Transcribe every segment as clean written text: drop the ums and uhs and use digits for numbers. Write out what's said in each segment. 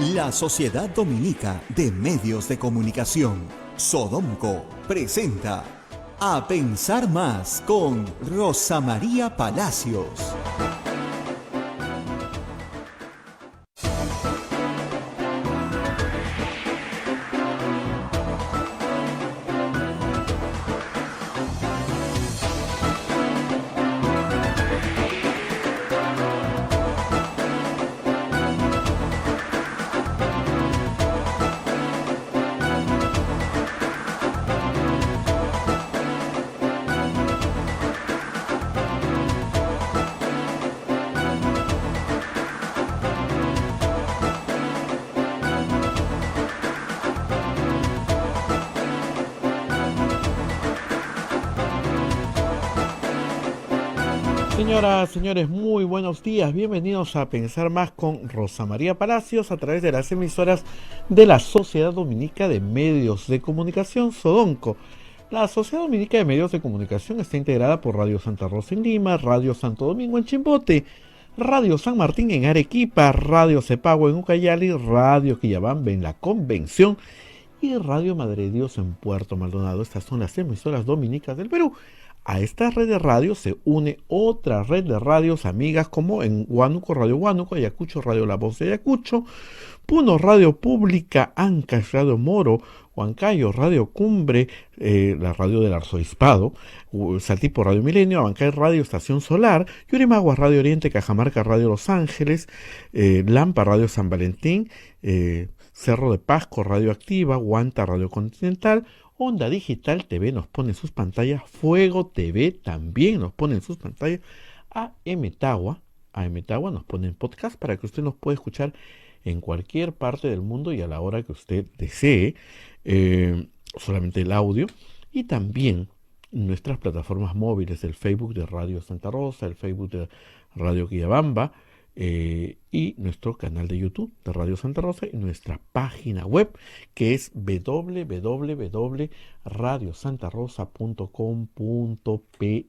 La Sociedad Dominica de Medios de Comunicación, Sodomco, presenta A Pensar Más con Rosa María Palacios. Señoras, señores, muy buenos días. Bienvenidos a Pensar Más con Rosa María Palacios a través de las emisoras de la Sociedad Dominica de Medios de Comunicación, Sodomco. La Sociedad Dominica de Medios de Comunicación está integrada por Radio Santa Rosa en Lima, Radio Santo Domingo en Chimbote, Radio San Martín en Arequipa, Radio Cepagua en Ucayali, Radio Quillabamba en La Convención y Radio Madre de Dios en Puerto Maldonado. Estas son las emisoras dominicas del Perú. A esta red de radios se une otra red de radios amigas como en Huánuco, Radio Huánuco, Ayacucho, Radio La Voz de Ayacucho, Puno, Radio Pública, Ancash, Radio Moro, Huancayo, Radio Cumbre, la radio del Arzobispado, Saltipo, Radio Milenio, Abancay, Radio Estación Solar, Yurimaguas, Radio Oriente, Cajamarca, Radio Los Ángeles, Lampa, Radio San Valentín, Cerro de Pasco, Radio Activa, Huanta, Radio Continental, Onda Digital TV nos pone en sus pantallas, Fuego TV también nos pone en sus pantallas, AM Tagua nos pone en podcast para que usted nos pueda escuchar en cualquier parte del mundo y a la hora que usted desee, solamente el audio, y también nuestras plataformas móviles, el Facebook de Radio Santa Rosa, el Facebook de Radio Quillabamba, y nuestro canal de YouTube de Radio Santa Rosa y nuestra página web que es www.radiosantarosa.com.pe.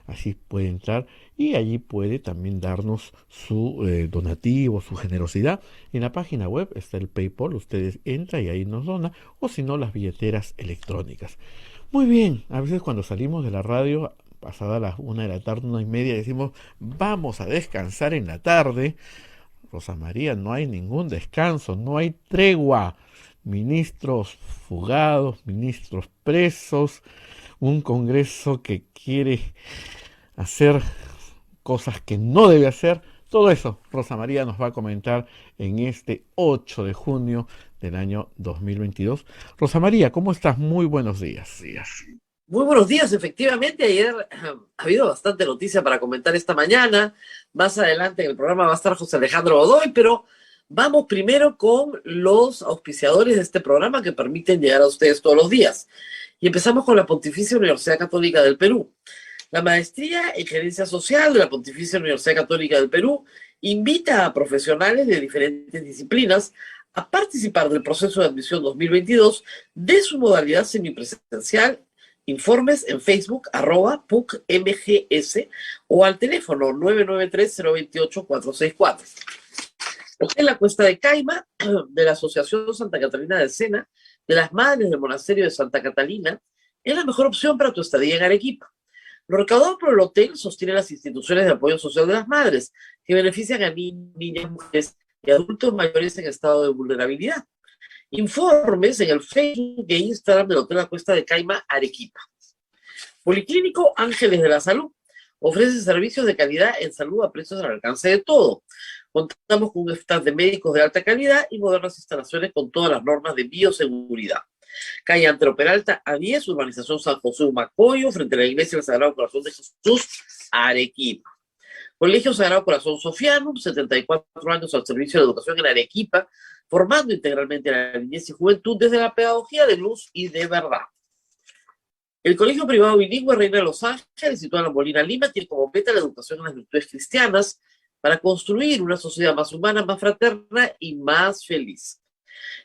Así puede entrar y allí puede también darnos su donativo, su generosidad. En la página web está el PayPal, ustedes entran y ahí nos dona, o si no las billeteras electrónicas. Muy bien, a veces cuando salimos de la radio pasada las 1 de la tarde, 1:30, decimos, vamos a descansar en la tarde. Rosa María, no hay ningún descanso, no hay tregua. Ministros fugados, ministros presos, un Congreso que quiere hacer cosas que no debe hacer. Todo eso Rosa María nos va a comentar en este 8 de junio del año 2022. Rosa María, ¿cómo estás? Muy buenos días. Muy buenos días, efectivamente, ayer ha habido bastante noticia para comentar esta mañana. Más adelante en el programa va a estar José Alejandro Godoy, pero vamos primero con los auspiciadores de este programa que permiten llegar a ustedes todos los días. Y empezamos con la Pontificia Universidad Católica del Perú. La maestría en Gerencia Social de la Pontificia Universidad Católica del Perú invita a profesionales de diferentes disciplinas a participar del proceso de admisión 2022 de su modalidad semipresencial. Informes en Facebook, @PUCMGS, o al teléfono 993-028-464. En la Cuesta de Caima, de la Asociación Santa Catalina de Sena, de las Madres del Monasterio de Santa Catalina, es la mejor opción para tu estadía en Arequipa. Lo recaudado por el hotel sostiene las instituciones de apoyo social de las madres, que benefician a niñas, mujeres y adultos mayores en estado de vulnerabilidad. Informes en el Facebook e Instagram del Hotel La Cuesta de Caima, Arequipa. Policlínico Ángeles de la Salud ofrece servicios de calidad en salud a precios al alcance de todo. Contamos con un staff de médicos de alta calidad y modernas instalaciones con todas las normas de bioseguridad. Calle Antero Peralta, A10, urbanización San José Humacoyo, frente a la Iglesia del Sagrado Corazón de Jesús, Arequipa. Colegio Sagrado Corazón Sofiano, 74 años al servicio de la educación en Arequipa, formando integralmente a la niñez y juventud desde la pedagogía de luz y de verdad. El Colegio Privado Bilingüe Reina de Los Ángeles, situado en La Molina, Lima, tiene como meta la educación en las virtudes cristianas para construir una sociedad más humana, más fraterna y más feliz.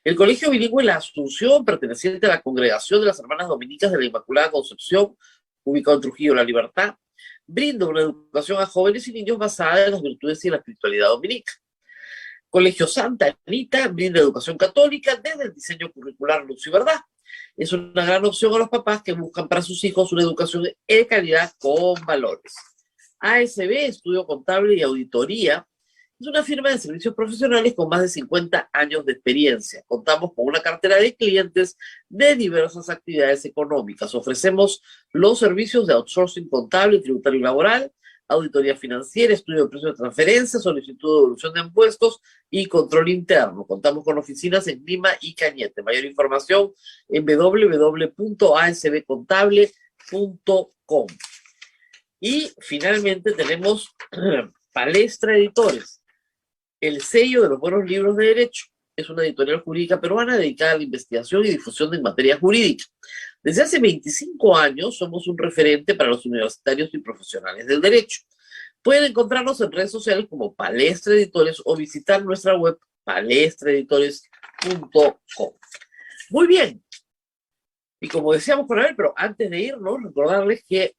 El Colegio Bilingüe La Asunción, perteneciente a la Congregación de las Hermanas Dominicas de la Inmaculada Concepción, ubicado en Trujillo, La Libertad, brinda una educación a jóvenes y niños basada en las virtudes y en la espiritualidad dominica. Colegio Santa Anita brinda educación católica desde el diseño curricular Luz y Verdad. Es una gran opción a los papás que buscan para sus hijos una educación de calidad con valores. ASB, Estudio Contable y Auditoría, es una firma de servicios profesionales con más de 50 años de experiencia. Contamos con una cartera de clientes de diversas actividades económicas. Ofrecemos los servicios de outsourcing contable, tributario y laboral, auditoría financiera, estudio de precios de transferencia, solicitud de devolución de impuestos y control interno. Contamos con oficinas en Lima y Cañete. Mayor información en www.asbcontable.com. Y finalmente tenemos Palestra Editores, el sello de los buenos libros de derecho. Es una editorial jurídica peruana dedicada a la investigación y difusión en materia jurídica. Desde hace 25 años somos un referente para los universitarios y profesionales del derecho. Pueden encontrarnos en redes sociales como Palestra Editores o visitar nuestra web palestraeditores.com. Muy bien. Y como decíamos con Abel, pero antes de irnos, recordarles que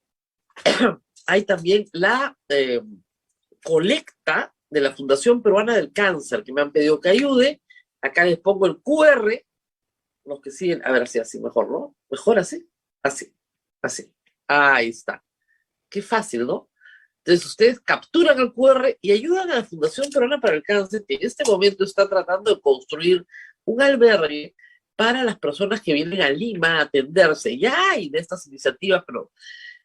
hay también la colecta de la Fundación Peruana del Cáncer, que me han pedido que ayude. Acá les pongo el QR, los que siguen, a ver, así mejor, ¿no? Mejor así, así. Ahí está. Qué fácil, ¿no? Entonces ustedes capturan el QR y ayudan a la Fundación Peruana para el Cáncer, que en este momento está tratando de construir un albergue para las personas que vienen a Lima a atenderse. Ya hay de estas iniciativas, pero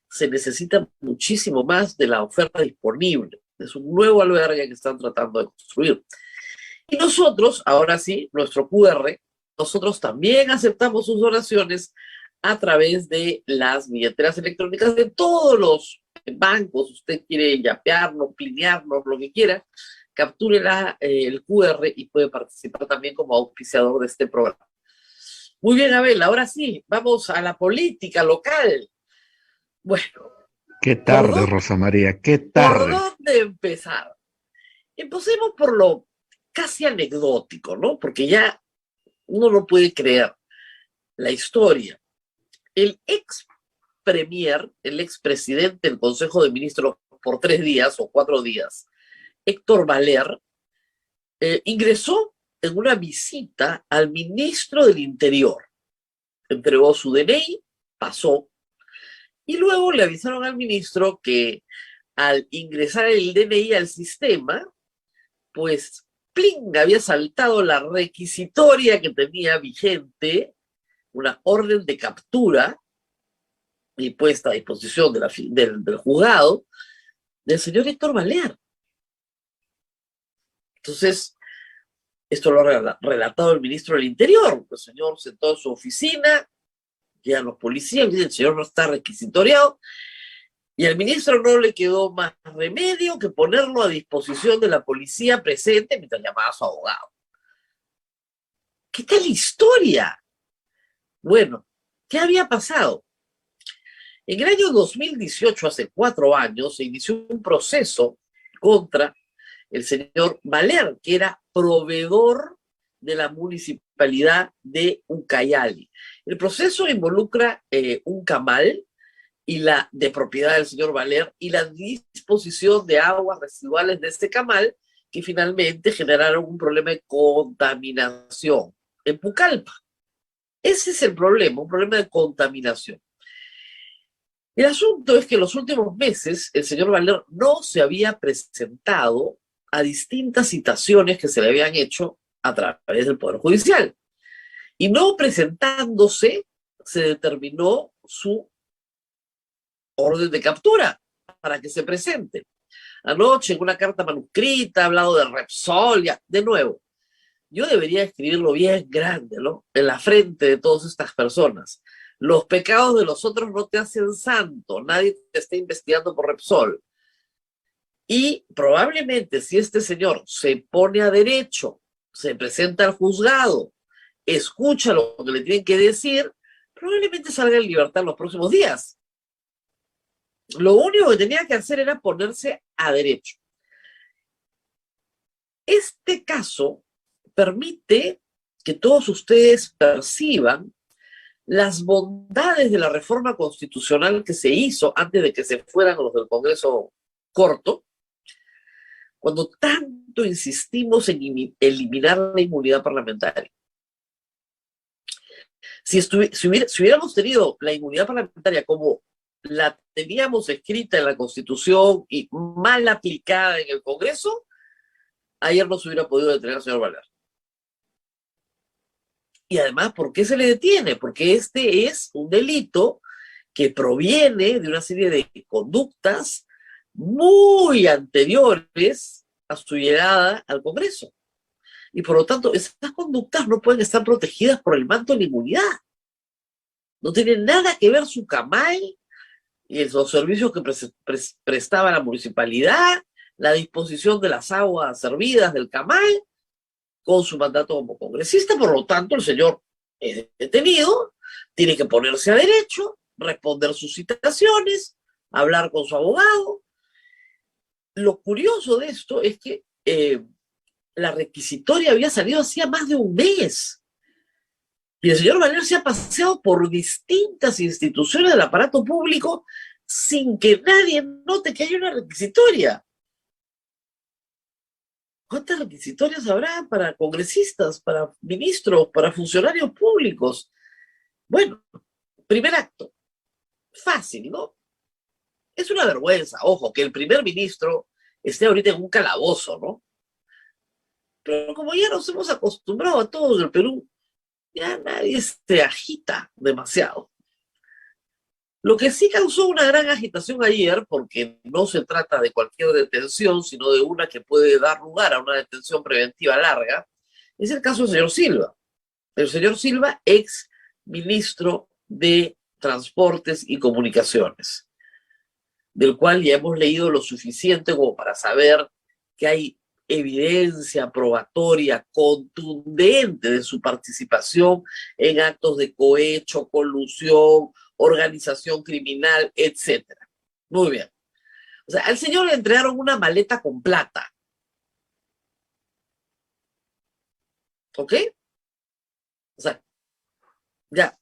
se necesita muchísimo más de la oferta disponible. Es un nuevo albergue que están tratando de construir. Y nosotros, ahora sí, nuestro QR, nosotros también aceptamos sus donaciones a través de las billeteras electrónicas de todos los bancos. Usted quiere yapearnos, plinearnos, lo que quiera, capture el QR y puede participar también como auspiciador de este programa. Muy bien, Abel, ahora sí, vamos a la política local. Bueno. Qué tarde, Rosa María, qué tarde. ¿Por dónde empezar? Empecemos por lo casi anecdótico, ¿no? Porque ya uno no puede creer la historia. El ex premier, el ex presidente del Consejo de Ministros por 3 días o 4 días, Héctor Valer, ingresó en una visita al ministro del Interior. Entregó su DNI, pasó, y luego le avisaron al ministro que al ingresar el DNI al sistema, pues, ¡pling!, había saltado la requisitoria que tenía vigente, una orden de captura y puesta a disposición del juzgado del señor Héctor Valer. Entonces, esto lo ha relatado el ministro del Interior. El señor sentó en su oficina, llegan los policías, dicen, el señor no está requisitoriado, y al ministro no le quedó más remedio que ponerlo a disposición de la policía presente mientras llamaba a su abogado. ¿Qué tal historia? Bueno, ¿qué había pasado? En el año 2018, hace 4 años, se inició un proceso contra el señor Valer, que era proveedor de la municipalidad de Ucayali. El proceso involucra un camal de propiedad del señor Valer y la disposición de aguas residuales de este camal que finalmente generaron un problema de contaminación en Pucallpa. Ese es el problema, un problema de contaminación. El asunto es que en los últimos meses el señor Valer no se había presentado a distintas citaciones que se le habían hecho a través del Poder Judicial. Y no presentándose, se determinó su orden de captura para que se presente. Anoche, en una carta manuscrita, ha hablado de Repsol, ya, de nuevo. Yo debería escribirlo bien grande, ¿no? En la frente de todas estas personas. Los pecados de los otros no te hacen santo. Nadie te está investigando por Repsol. Y probablemente si este señor se pone a derecho, se presenta al juzgado, escucha lo que le tienen que decir, probablemente salga en libertad en los próximos días. Lo único que tenía que hacer era ponerse a derecho. Este caso permite que todos ustedes perciban las bondades de la reforma constitucional que se hizo antes de que se fueran los del Congreso corto, cuando tanto insistimos en eliminar la inmunidad parlamentaria? Si hubiéramos tenido la inmunidad parlamentaria como la teníamos escrita en la Constitución y mal aplicada en el Congreso, ayer no se hubiera podido detener al señor Valer. Y además, ¿por qué se le detiene? Porque este es un delito que proviene de una serie de conductas muy anteriores a su llegada al Congreso. Y por lo tanto, estas conductas no pueden estar protegidas por el manto de la inmunidad. No tiene nada que ver su CAMAI y los servicios que prestaba la municipalidad, la disposición de las aguas servidas del CAMAI, con su mandato como congresista. Por lo tanto, el señor es detenido, tiene que ponerse a derecho, responder sus citaciones, hablar con su abogado. Lo curioso de esto es que la requisitoria había salido hacía más de un mes. Y el señor Valer se ha paseado por distintas instituciones del aparato público sin que nadie note que hay una requisitoria. ¿Cuántas requisitorias habrá para congresistas, para ministros, para funcionarios públicos? Bueno, primer acto. Fácil, ¿no? Es una vergüenza, ojo, que el primer ministro esté ahorita en un calabozo, ¿no? Pero como ya nos hemos acostumbrado a todos del Perú, ya nadie se agita demasiado. Lo que sí causó una gran agitación ayer, porque no se trata de cualquier detención, sino de una que puede dar lugar a una detención preventiva larga, es el caso del señor Silva. El señor Silva, ex ministro de Transportes y Comunicaciones, del cual ya hemos leído lo suficiente como para saber que hay evidencia probatoria contundente de su participación en actos de cohecho, colusión, organización criminal, etc. Muy bien. O sea, al señor le entregaron una maleta con plata. ¿Ok? O sea, ya,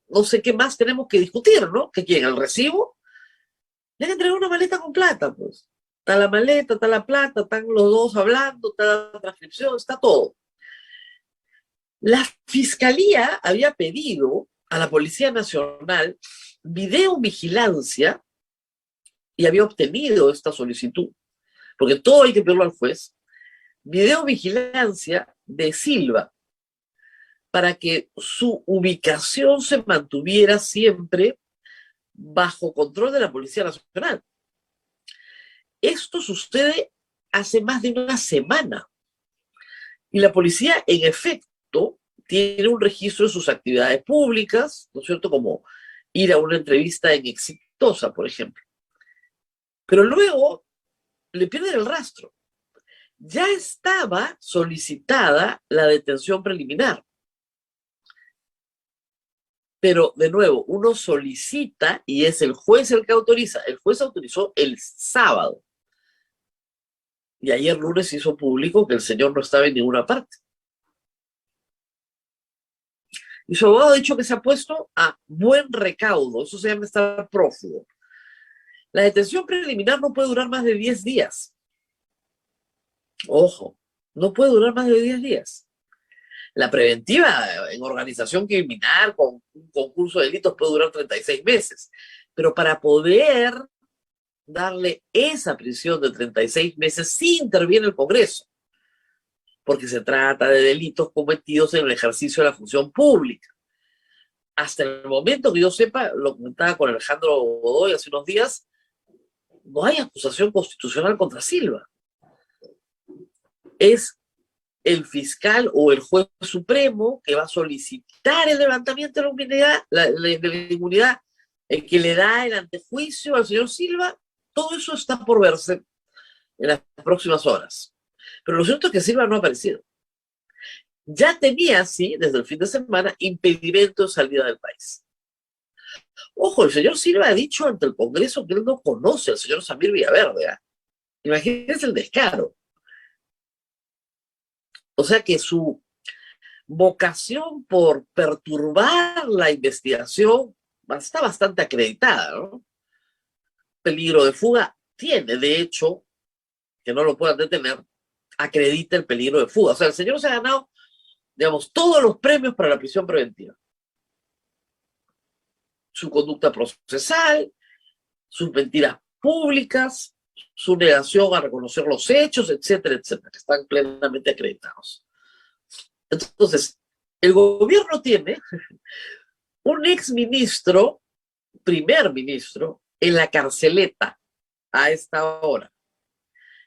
no sé qué más tenemos que discutir, ¿no? ¿Que quién? ¿El recibo? Le han entregado una maleta con plata, pues. Está la maleta, está la plata, están los dos hablando, está la transcripción, está todo. La Fiscalía había pedido a la Policía Nacional videovigilancia y había obtenido esta solicitud, porque todo hay que pedirlo al juez, videovigilancia de Silva, para que su ubicación se mantuviera siempre bajo control de la Policía Nacional. Esto sucede hace más de una semana y la policía, en efecto, tiene un registro de sus actividades públicas, ¿no es cierto?, como ir a una entrevista en Exitosa, por ejemplo. Pero luego le pierden el rastro. Ya estaba solicitada la detención preliminar. Pero, de nuevo, uno solicita y es el juez el que autoriza. El juez autorizó el sábado. Y ayer lunes se hizo público que el señor no estaba en ninguna parte. Y su abogado ha dicho que se ha puesto a buen recaudo. Eso se llama estar prófugo. La detención preliminar no puede durar más de 10 días. Ojo, no puede durar más de 10 días. La preventiva en organización criminal con un concurso de delitos puede durar 36 meses. Pero para poder darle esa prisión de 36 meses, sí interviene el Congreso, porque se trata de delitos cometidos en el ejercicio de la función pública. Hasta el momento que yo sepa, lo comentaba con Alejandro Godoy hace unos días, no hay acusación constitucional contra Silva. Es el fiscal o el juez supremo que va a solicitar el levantamiento de la inmunidad, el que le da el antejuicio al señor Silva. Todo eso está por verse en las próximas horas. Pero lo cierto es que Silva no ha aparecido. Ya tenía, sí, desde el fin de semana, impedimento de salida del país. Ojo, el señor Silva ha dicho ante el Congreso que él no conoce al señor Samir Villaverde. ¿Eh? Imagínense el descaro. O sea que su vocación por perturbar la investigación está bastante acreditada, ¿no? Peligro de fuga tiene, de hecho, que no lo puedan detener, acredita el peligro de fuga. O sea, el señor se ha ganado, digamos, todos los premios para la prisión preventiva. Su conducta procesal, sus mentiras públicas, su negación a reconocer los hechos, etcétera, etcétera, que están plenamente acreditados. Entonces, el gobierno tiene un exministro, primer ministro, en la carceleta a esta hora.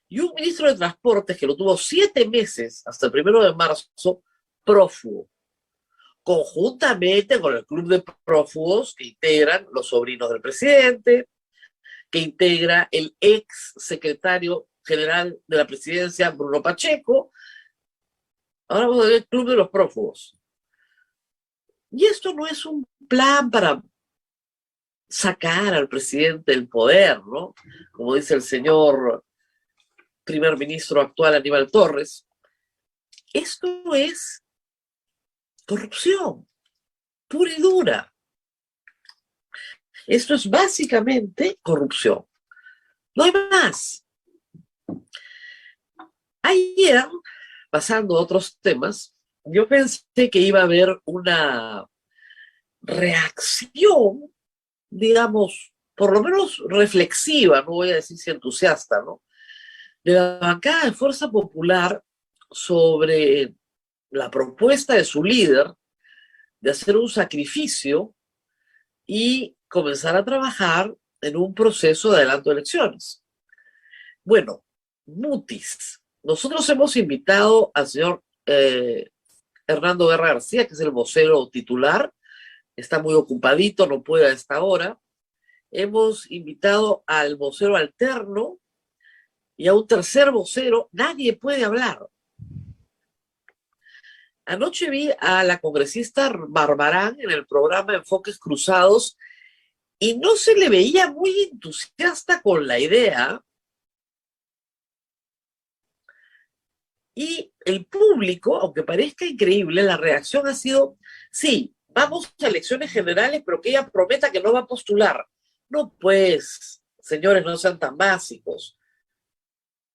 Y un ministro de Transportes que lo tuvo 7 meses, hasta el 1 de marzo, prófugo, conjuntamente con el club de prófugos que integran los sobrinos del presidente, que integra el ex secretario general de la presidencia, Bruno Pacheco. Ahora vamos a ver el club de los prófugos. Y esto no es un plan para sacar al presidente del poder, ¿no? Como dice el señor primer ministro actual Aníbal Torres. Esto es corrupción pura y dura. Esto es básicamente corrupción. No hay más. Ayer, pasando a otros temas, yo pensé que iba a haber una reacción, digamos, por lo menos reflexiva, no voy a decir si entusiasta, ¿no?, de la bancada de Fuerza Popular sobre la propuesta de su líder de hacer un sacrificio y comenzar a trabajar en un proceso de adelanto de elecciones. Bueno, mutis. Nosotros hemos invitado al señor Hernando Guerra García, que es el vocero titular, está muy ocupadito, no puede a esta hora. Hemos invitado al vocero alterno y a un tercer vocero. Nadie puede hablar. Anoche vi a la congresista Barbarán en el programa Enfoques Cruzados y no se le veía muy entusiasta con la idea. Y el público, aunque parezca increíble, la reacción ha sido, sí, vamos a elecciones generales, pero que ella prometa que no va a postular. No, pues, señores, no sean tan básicos.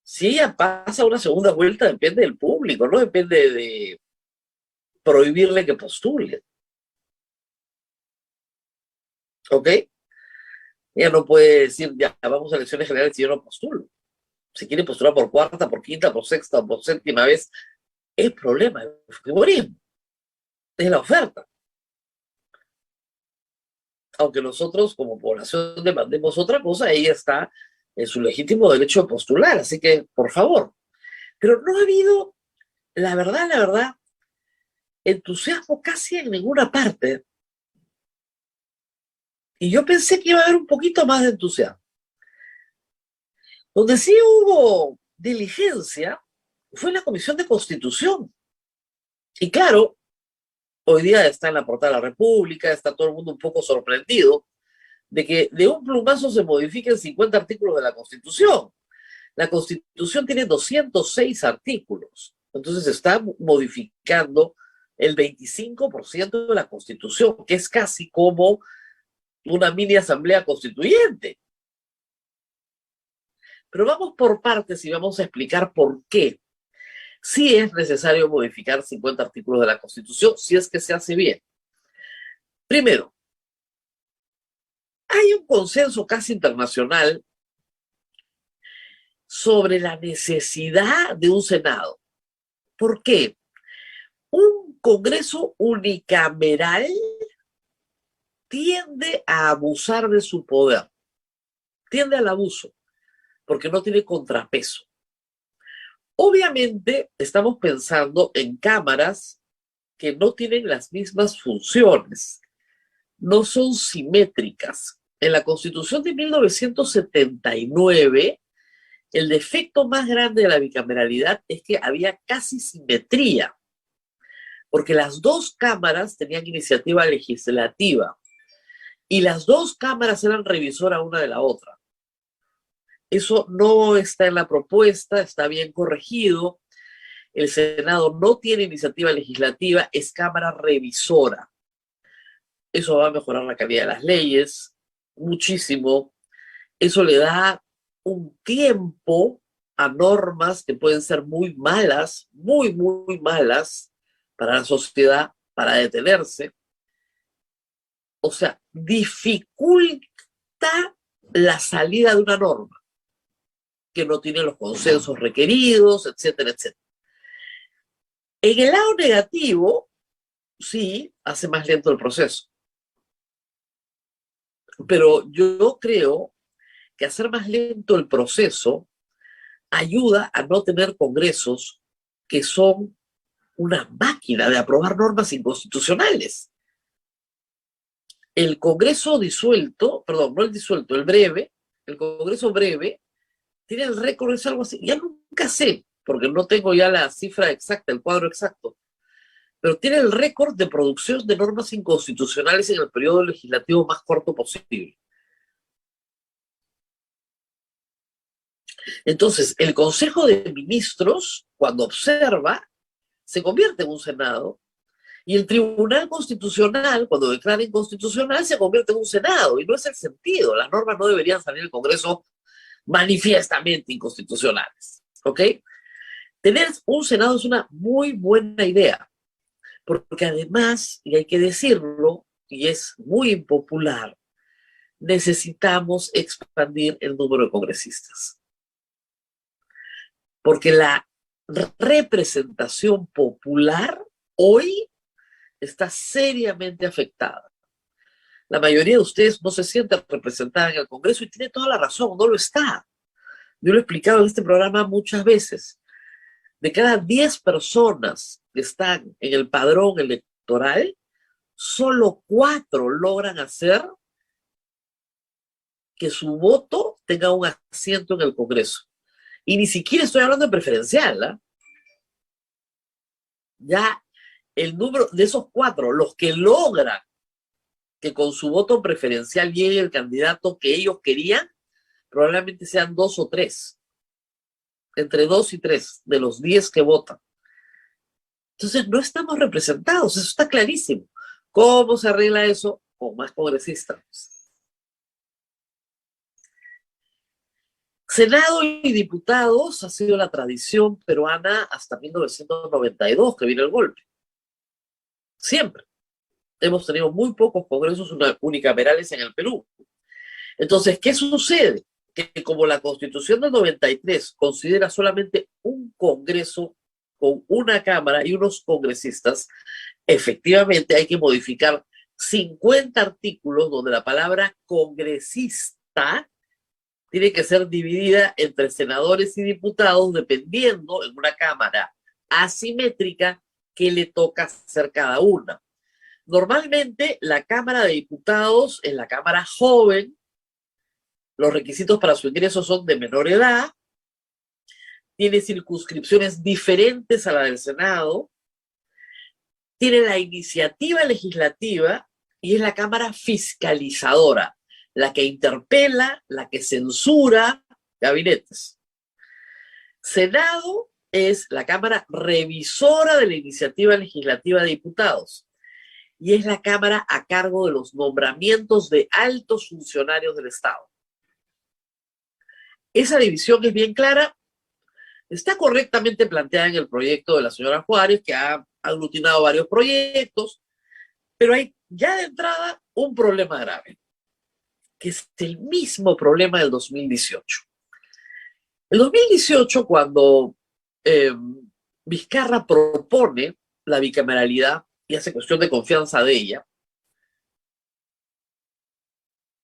Si ella pasa una segunda vuelta, depende del público, no depende de prohibirle que postule. ¿Ok? Ella no puede decir, ya, vamos a elecciones generales si yo no postulo. Si quiere postular por cuarta, por quinta, por sexta o por séptima vez, el problema es el fujimorismo, es la oferta. Aunque nosotros como población demandemos otra cosa, ella está en su legítimo derecho de postular, así que, por favor. Pero no ha habido, la verdad, entusiasmo casi en ninguna parte. Y yo pensé que iba a haber un poquito más de entusiasmo. Donde sí hubo diligencia fue en la Comisión de Constitución. Y claro, hoy día está en la portada de la República, está todo el mundo un poco sorprendido de que de un plumazo se modifiquen 50 artículos de la Constitución. La Constitución tiene 206 artículos, entonces se está modificando el 25% de la Constitución, que es casi como una mini asamblea constituyente. Pero vamos por partes y vamos a explicar por qué sí es necesario modificar 50 artículos de la Constitución si es que se hace bien. Primero, hay un consenso casi internacional sobre la necesidad de un Senado. ¿Por qué? Un Congreso unicameral tiende a abusar de su poder, tiende al abuso, porque no tiene contrapeso. Obviamente estamos pensando en cámaras que no tienen las mismas funciones, no son simétricas. En la Constitución de 1979, el defecto más grande de la bicameralidad es que había casi simetría, porque las dos cámaras tenían iniciativa legislativa y las dos cámaras eran revisora una de la otra. Eso no está en la propuesta, está bien corregido. El Senado no tiene iniciativa legislativa, es cámara revisora. Eso va a mejorar la calidad de las leyes muchísimo. Eso le da un tiempo a normas que pueden ser muy malas, muy, muy malas para la sociedad, para detenerse. O sea, dificulta la salida de una norma que no tiene los consensos requeridos, etcétera, etcétera. En el lado negativo, sí, hace más lento el proceso. Pero yo creo que hacer más lento el proceso ayuda a no tener congresos que son una máquina de aprobar normas inconstitucionales. El Congreso disuelto, perdón, no el disuelto, el breve, el Congreso breve, tiene el récord, es algo así, ya nunca sé, porque no tengo ya la cifra exacta, el cuadro exacto, pero tiene el récord de producción de normas inconstitucionales en el periodo legislativo más corto posible. Entonces, el Consejo de Ministros, cuando observa, se convierte en un Senado, y el Tribunal Constitucional, cuando declara inconstitucional, se convierte en un Senado, y no es el sentido. Las normas no deberían salir del Congreso manifiestamente inconstitucionales, ¿ok? Tener un Senado es una muy buena idea, porque además, y hay que decirlo, y es muy impopular, necesitamos expandir el número de congresistas. Porque la representación popular hoy está seriamente afectada. La mayoría de ustedes no se sienten representada en el Congreso y tiene toda la razón, no lo está. Yo lo he explicado en este programa muchas veces. De cada 10 personas que están en el padrón electoral, solo 4 logran hacer que su voto tenga un asiento en el Congreso. Y ni siquiera estoy hablando de preferencial, ¿eh? Ya el número de esos 4, los que logran que con su voto preferencial llegue el candidato que ellos querían, probablemente sean 2 o 3. Entre 2 y 3 de los 10 que votan. Entonces no estamos representados, eso está clarísimo. ¿Cómo se arregla eso? Con más congresistas. Senado y diputados ha sido la tradición peruana hasta 1992, que viene el golpe. Siempre. Hemos tenido muy pocos congresos unicamerales en el Perú. Entonces, ¿qué sucede? Que como la Constitución del 93 considera solamente un congreso con una cámara y unos congresistas, efectivamente hay que modificar 50 artículos donde la palabra congresista tiene que ser dividida entre senadores y diputados dependiendo en una cámara asimétrica que le toca hacer cada una. Normalmente la Cámara de Diputados es la cámara joven, los requisitos para su ingreso son de menor edad, tiene circunscripciones diferentes a la del Senado, tiene la iniciativa legislativa y es la cámara fiscalizadora, la que interpela, la que censura gabinetes. Senado es la cámara revisora de la iniciativa legislativa de diputados y es la cámara a cargo de los nombramientos de altos funcionarios del Estado. Esa división es bien clara, está correctamente planteada en el proyecto de la señora Juárez, que ha aglutinado varios proyectos, pero hay ya de entrada un problema grave, que es el mismo problema del 2018. El 2018, cuando Vizcarra propone la bicameralidad y hace cuestión de confianza de ella,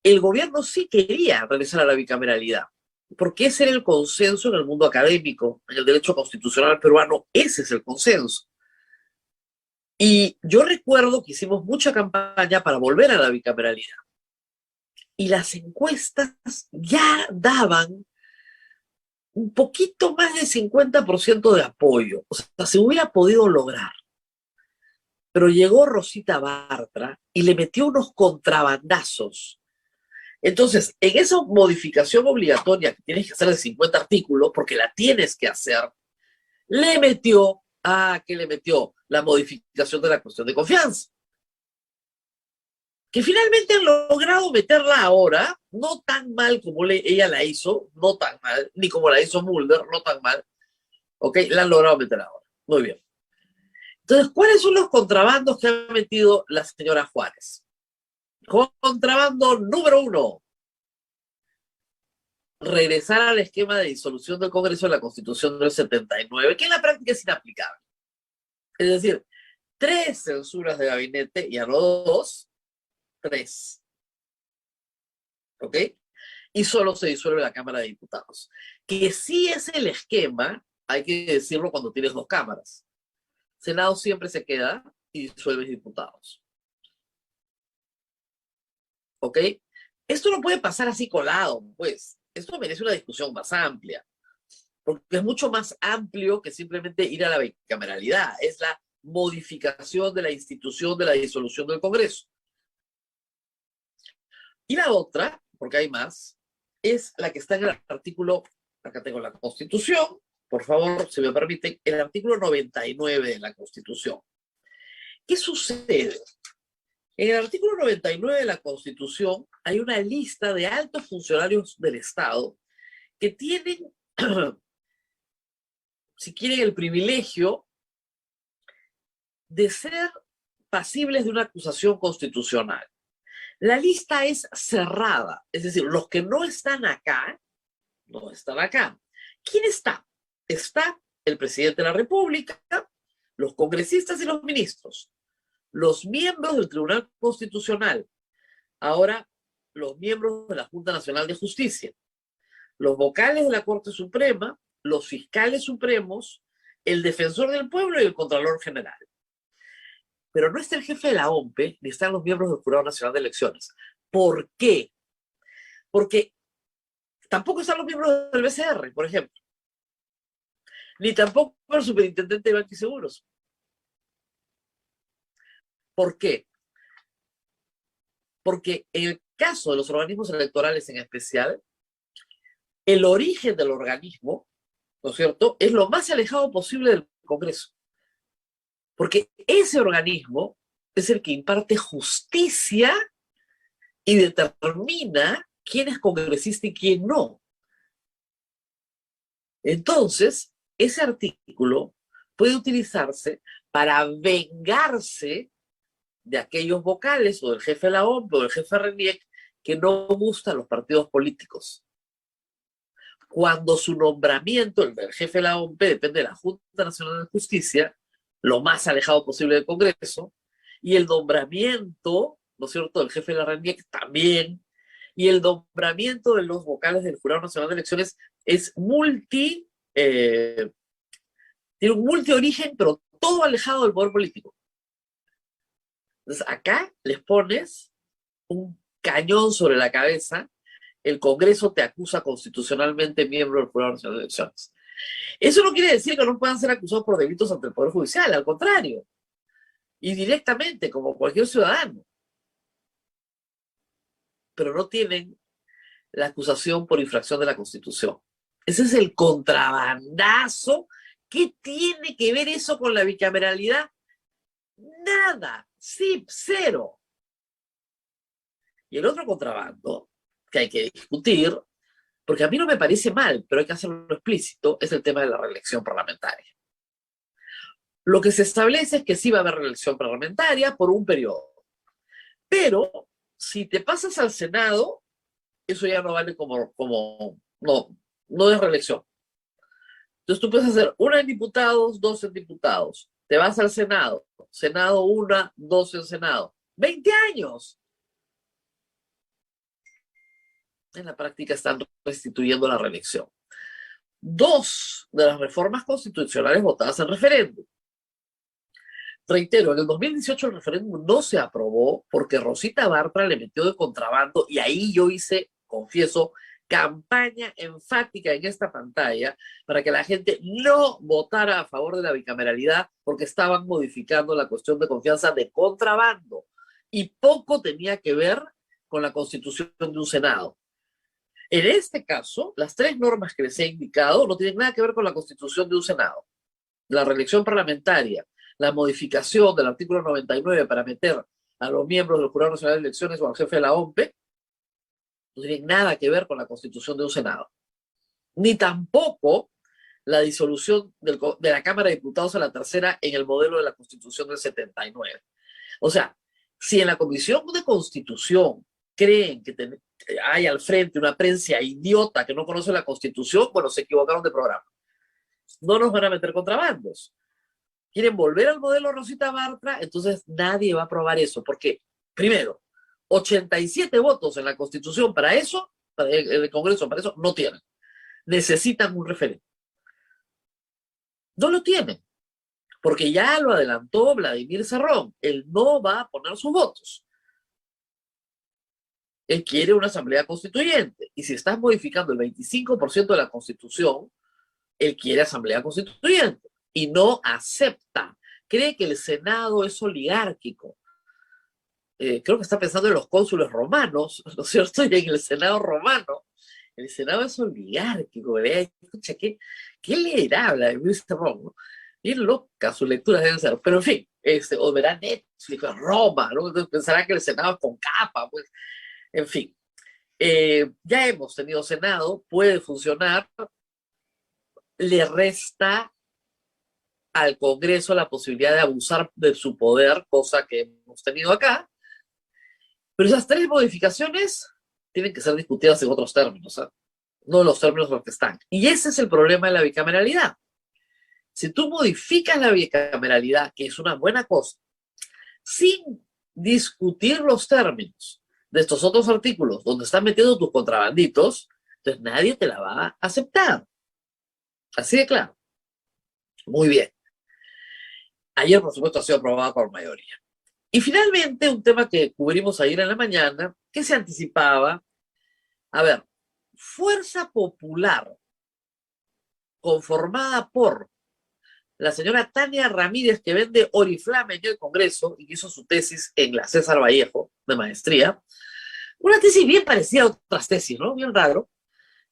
el gobierno sí quería regresar a la bicameralidad, porque ese era el consenso en el mundo académico, en el derecho constitucional peruano, ese es el consenso. Y yo recuerdo que hicimos mucha campaña para volver a la bicameralidad. Y las encuestas ya daban un poquito más del 50% de apoyo. O sea, se hubiera podido lograr. Pero llegó Rosita Bartra y le metió unos contrabandazos. Entonces, en esa modificación obligatoria que tienes que hacer de 50 artículos, porque la tienes que hacer, le metió, ¿qué le metió? La modificación de la cuestión de confianza. que finalmente han logrado meterla ahora, no tan mal como ella la hizo, no tan mal, ni como la hizo Mulder, no tan mal, ¿ok? La han logrado meter ahora. Muy bien. Entonces, ¿cuáles son los contrabandos que ha metido la señora Juárez? Contrabando número 1. Regresar al esquema de disolución del Congreso de la Constitución del 79, que en la práctica es inaplicable. Es decir, 3 censuras de gabinete, ya no 2, 3. ¿Ok? Y solo se disuelve la Cámara de Diputados. Que sí es el esquema, hay que decirlo cuando tienes 2 cámaras. Senado siempre se queda y disuelves diputados. ¿Ok? Esto no puede pasar así colado, pues. Esto merece una discusión más amplia. Porque es mucho más amplio que simplemente ir a la bicameralidad. Es la modificación de la institución de la disolución del Congreso. Y la otra, porque hay más, es la que está en el artículo, acá tengo la Constitución, por favor, si me permiten, el artículo 99 de la Constitución. ¿Qué sucede? En el artículo 99 de la Constitución hay una lista de altos funcionarios del Estado que tienen, si quieren, el privilegio de ser pasibles de una acusación constitucional. La lista es cerrada, es decir, los que no están acá, no están acá. ¿Quién está? Está el presidente de la República, los congresistas y los ministros, los miembros del Tribunal Constitucional, ahora los miembros de la Junta Nacional de Justicia, los vocales de la Corte Suprema, los fiscales supremos, el defensor del pueblo y el Contralor General. Pero no está el jefe de la OMPE, ni están los miembros del Jurado Nacional de Elecciones. ¿Por qué? Porque tampoco están los miembros del BCR, por ejemplo. Ni tampoco el superintendente de Bancos y Seguros. ¿Por qué? Porque en el caso de los organismos electorales en especial, el origen del organismo, ¿no es cierto?, es lo más alejado posible del Congreso. Porque ese organismo es el que imparte justicia y determina quién es congresista y quién no. Entonces, ese artículo puede utilizarse para vengarse de aquellos vocales o del jefe de la OMP o del jefe RENIEC que no gustan los partidos políticos. Cuando su nombramiento, el del jefe de la OMP, depende de la Junta Nacional de Justicia, lo más alejado posible del Congreso, y el nombramiento, ¿no es cierto?, del jefe de la RENIEC también, y el nombramiento de los vocales del Jurado Nacional de Elecciones es tiene un multiorigen, pero todo alejado del poder político. Entonces acá les pones un cañón sobre la cabeza, el Congreso te acusa constitucionalmente miembro del Jurado Nacional de Elecciones. Eso no quiere decir que no puedan ser acusados por delitos ante el Poder Judicial, al contrario, y directamente, como cualquier ciudadano. Pero no tienen la acusación por infracción de la Constitución. Ese es el contrabandazo. ¿Qué tiene que ver eso con la bicameralidad? Nada, sí, cero. Y el otro contrabando que hay que discutir, porque a mí no me parece mal, pero hay que hacerlo explícito, es el tema de la reelección parlamentaria. Lo que se establece es que sí va a haber reelección parlamentaria por un periodo. Pero si te pasas al Senado, eso ya no vale no es reelección. Entonces tú puedes hacer 1 en diputados, 2 en diputados. Te vas al Senado, Senado 1, 2 en Senado. 20 años. En la práctica están restituyendo la reelección. 2 de las reformas constitucionales votadas en referéndum. Reitero, en el 2018 el referéndum no se aprobó porque Rosita Bartra le metió de contrabando y ahí yo hice, confieso, campaña enfática en esta pantalla para que la gente no votara a favor de la bicameralidad porque estaban modificando la cuestión de confianza de contrabando y poco tenía que ver con la constitución de un Senado. En este caso, las 3 normas que les he indicado no tienen nada que ver con la constitución de un Senado. La reelección parlamentaria, la modificación del artículo 99 para meter a los miembros del Jurado Nacional de Elecciones o al jefe de la OMPE, no tienen nada que ver con la constitución de un Senado. Ni tampoco la disolución de la Cámara de Diputados a la tercera en el modelo de la Constitución del 79. O sea, si en la Comisión de Constitución creen que hay al frente una prensa idiota que no conoce la Constitución, bueno, se equivocaron de programa. No nos van a meter contrabandos. Quieren volver al modelo Rosita Bartra, entonces nadie va a aprobar eso, porque, primero, 87 votos en la Constitución para eso, para el Congreso para eso, no tienen. Necesitan un referéndum. No lo tienen, porque ya lo adelantó Vladimir Cerrón. Él no va a poner sus votos. Él quiere una asamblea constituyente. Y si estás modificando el 25% de la Constitución, él quiere asamblea constituyente. Y no acepta. Cree que el Senado es oligárquico. Creo que está pensando en los cónsules romanos, ¿no es cierto? Y en el Senado romano. El Senado es oligárquico, ¿verdad? Escucha, ¿qué le habla de Luis Cerrón, ¿no? Bien loca, sus lecturas deben ser. Pero en fin, o verá Netflix, Roma, ¿no? Entonces pensará que el Senado es con capa, pues. En fin, ya hemos tenido Senado, puede funcionar, le resta al Congreso la posibilidad de abusar de su poder, cosa que hemos tenido acá, pero esas tres modificaciones tienen que ser discutidas en otros términos, ¿eh? No en los términos en los que están. Y ese es el problema de la bicameralidad. Si tú modificas la bicameralidad, que es una buena cosa, sin discutir los términos de estos otros artículos donde están metiendo tus contrabanditos, entonces nadie te la va a aceptar. Así de claro. Muy bien. Ayer, por supuesto, ha sido aprobada por mayoría. Y finalmente, un tema que cubrimos ayer en la mañana, que se anticipaba. A ver, Fuerza Popular, conformada por la señora Tania Ramírez, que vende Oriflame en el Congreso y que hizo su tesis en la César Vallejo de maestría. Una tesis bien parecida a otras tesis, ¿no? Bien raro.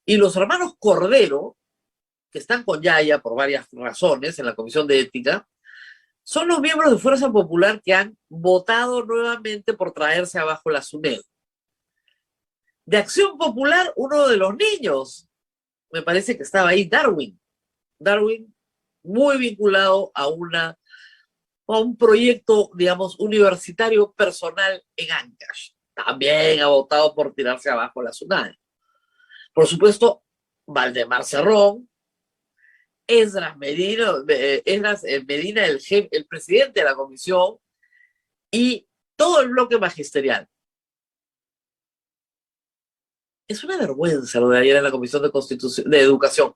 Y los hermanos Cordero, que están con Yaya por varias razones en la Comisión de Ética, son los miembros de Fuerza Popular que han votado nuevamente por traerse abajo la SUNED. De Acción Popular, uno de los niños, me parece que estaba ahí, Darwin. Darwin, muy vinculado a un proyecto, digamos, universitario personal en Ancash. También ha votado por tirarse abajo la SUNED. Por supuesto, Valdemar Cerrón, Esdras Medina, el presidente de la comisión, y todo el bloque magisterial. Es una vergüenza lo de ayer en la Comisión de Educación.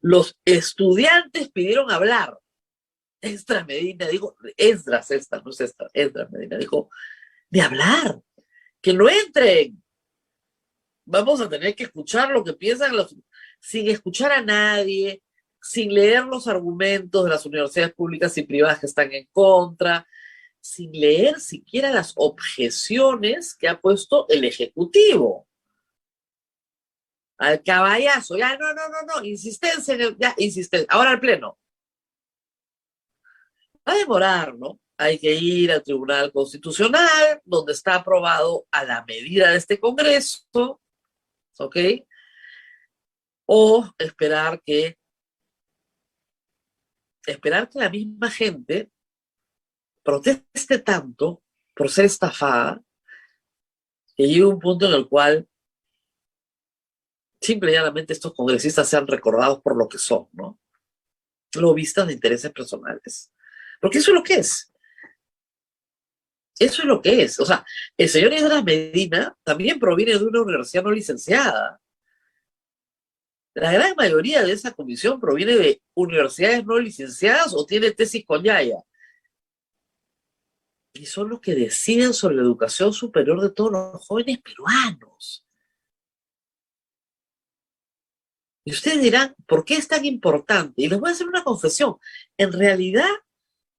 Los estudiantes pidieron hablar. Esdras Medina dijo, Esdras Medina dijo, de hablar, que no entren. Vamos a tener que escuchar lo que piensan sin escuchar a nadie, sin leer los argumentos de las universidades públicas y privadas que están en contra, sin leer siquiera las objeciones que ha puesto el Ejecutivo. Al caballazo, ya, no, insistencia, insistencia, ahora al Pleno. Va a demorar, ¿no? Hay que ir al Tribunal Constitucional, donde está aprobado a la medida de este Congreso, ¿ok? O esperar que la misma gente proteste tanto por ser estafada que llegue un punto en el cual simple y llanamente estos congresistas sean recordados por lo que son, ¿no? Lobistas de intereses personales. Porque eso es lo que es. Eso es lo que es. O sea, el señor Esdras Medina también proviene de una universidad no licenciada. La gran mayoría de esa comisión proviene de universidades no licenciadas o tiene tesis con Yaya. Y son los que deciden sobre la educación superior de todos los jóvenes peruanos. Y ustedes dirán, ¿por qué es tan importante? Y les voy a hacer una confesión. En realidad,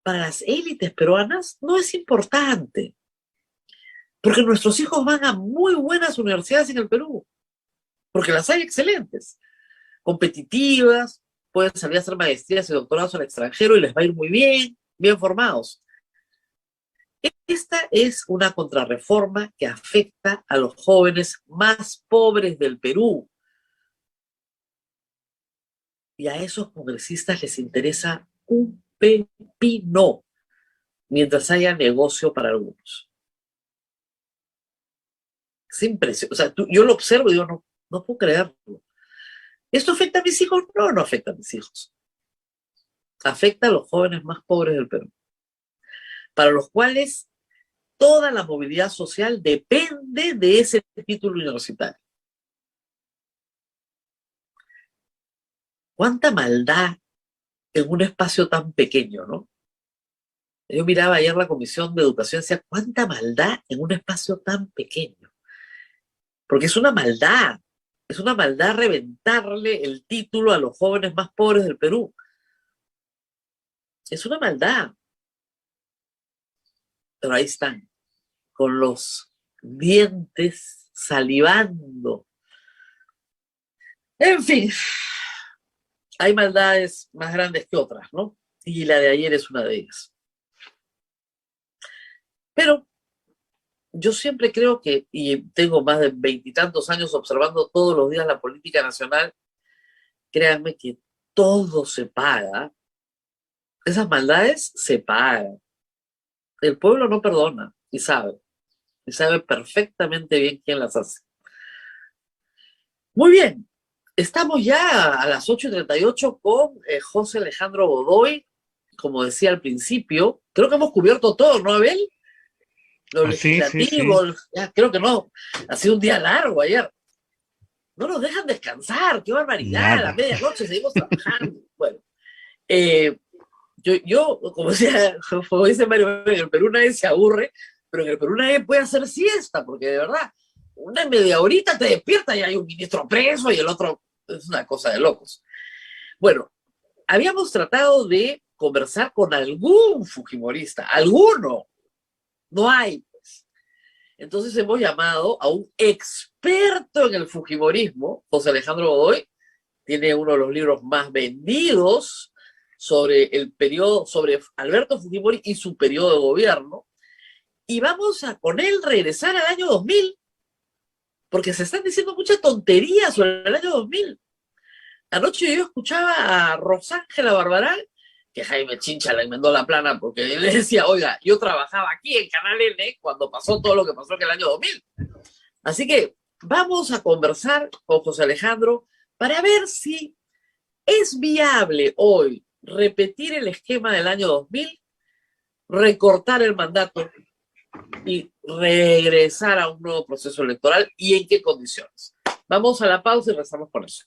para las élites peruanas no es importante. Porque nuestros hijos van a muy buenas universidades en el Perú. Porque las hay excelentes, competitivas, pueden salir a hacer maestrías y doctorados al extranjero y les va a ir muy bien, bien formados. Esta es una contrarreforma que afecta a los jóvenes más pobres del Perú. Y a esos congresistas les interesa un pepino mientras haya negocio para algunos. Es impresionante. O sea, yo lo observo y digo, no puedo creerlo. ¿Esto afecta a mis hijos? No, no afecta a mis hijos. Afecta a los jóvenes más pobres del Perú, para los cuales toda la movilidad social depende de ese título universitario. ¿Cuánta maldad en un espacio tan pequeño, no? Yo miraba ayer la Comisión de Educación y decía, ¿cuánta maldad en un espacio tan pequeño? Porque es una maldad reventarle el título a los jóvenes más pobres del Perú. Es una maldad. Pero ahí están, con los dientes salivando. En fin, hay maldades más grandes que otras, ¿no? Y la de ayer es una de ellas. Pero yo siempre creo que, y tengo más de 20 y tantos años observando todos los días la política nacional, créanme que todo se paga. Esas maldades se pagan. El pueblo no perdona y sabe perfectamente bien quién las hace. Muy bien, estamos ya a las 8:38 con José Alejandro Godoy. Como decía al principio, creo que hemos cubierto todo, ¿no, Abel? Lo legislativo, sí. Ya, creo que no. Ha sido un día largo ayer. No nos dejan descansar, qué barbaridad. Nada. A la medianoche seguimos trabajando. Bueno, yo como dice Mario, en el Perú nadie se aburre, pero en el Perú nadie puede hacer siesta, porque de verdad, una media horita te despierta y hay un ministro preso y el otro es una cosa de locos. Bueno, habíamos tratado de conversar con algún fujimorista, alguno. No hay, pues. Entonces hemos llamado a un experto en el fujimorismo, José Alejandro Godoy. Tiene uno de los libros más vendidos sobre el periodo, sobre Alberto Fujimori y su periodo de gobierno. Y vamos a con él regresar al año 2000, porque se están diciendo muchas tonterías sobre el año 2000. Anoche yo escuchaba a Rosángela Barbarán, que Jaime Chincha le enmendó la plana porque le decía, oiga, yo trabajaba aquí en Canal N cuando pasó todo lo que pasó en el año 2000. Así que vamos a conversar con José Alejandro para ver si es viable hoy repetir el esquema del año 2000, recortar el mandato y regresar a un nuevo proceso electoral y en qué condiciones. Vamos a la pausa y regresamos con eso.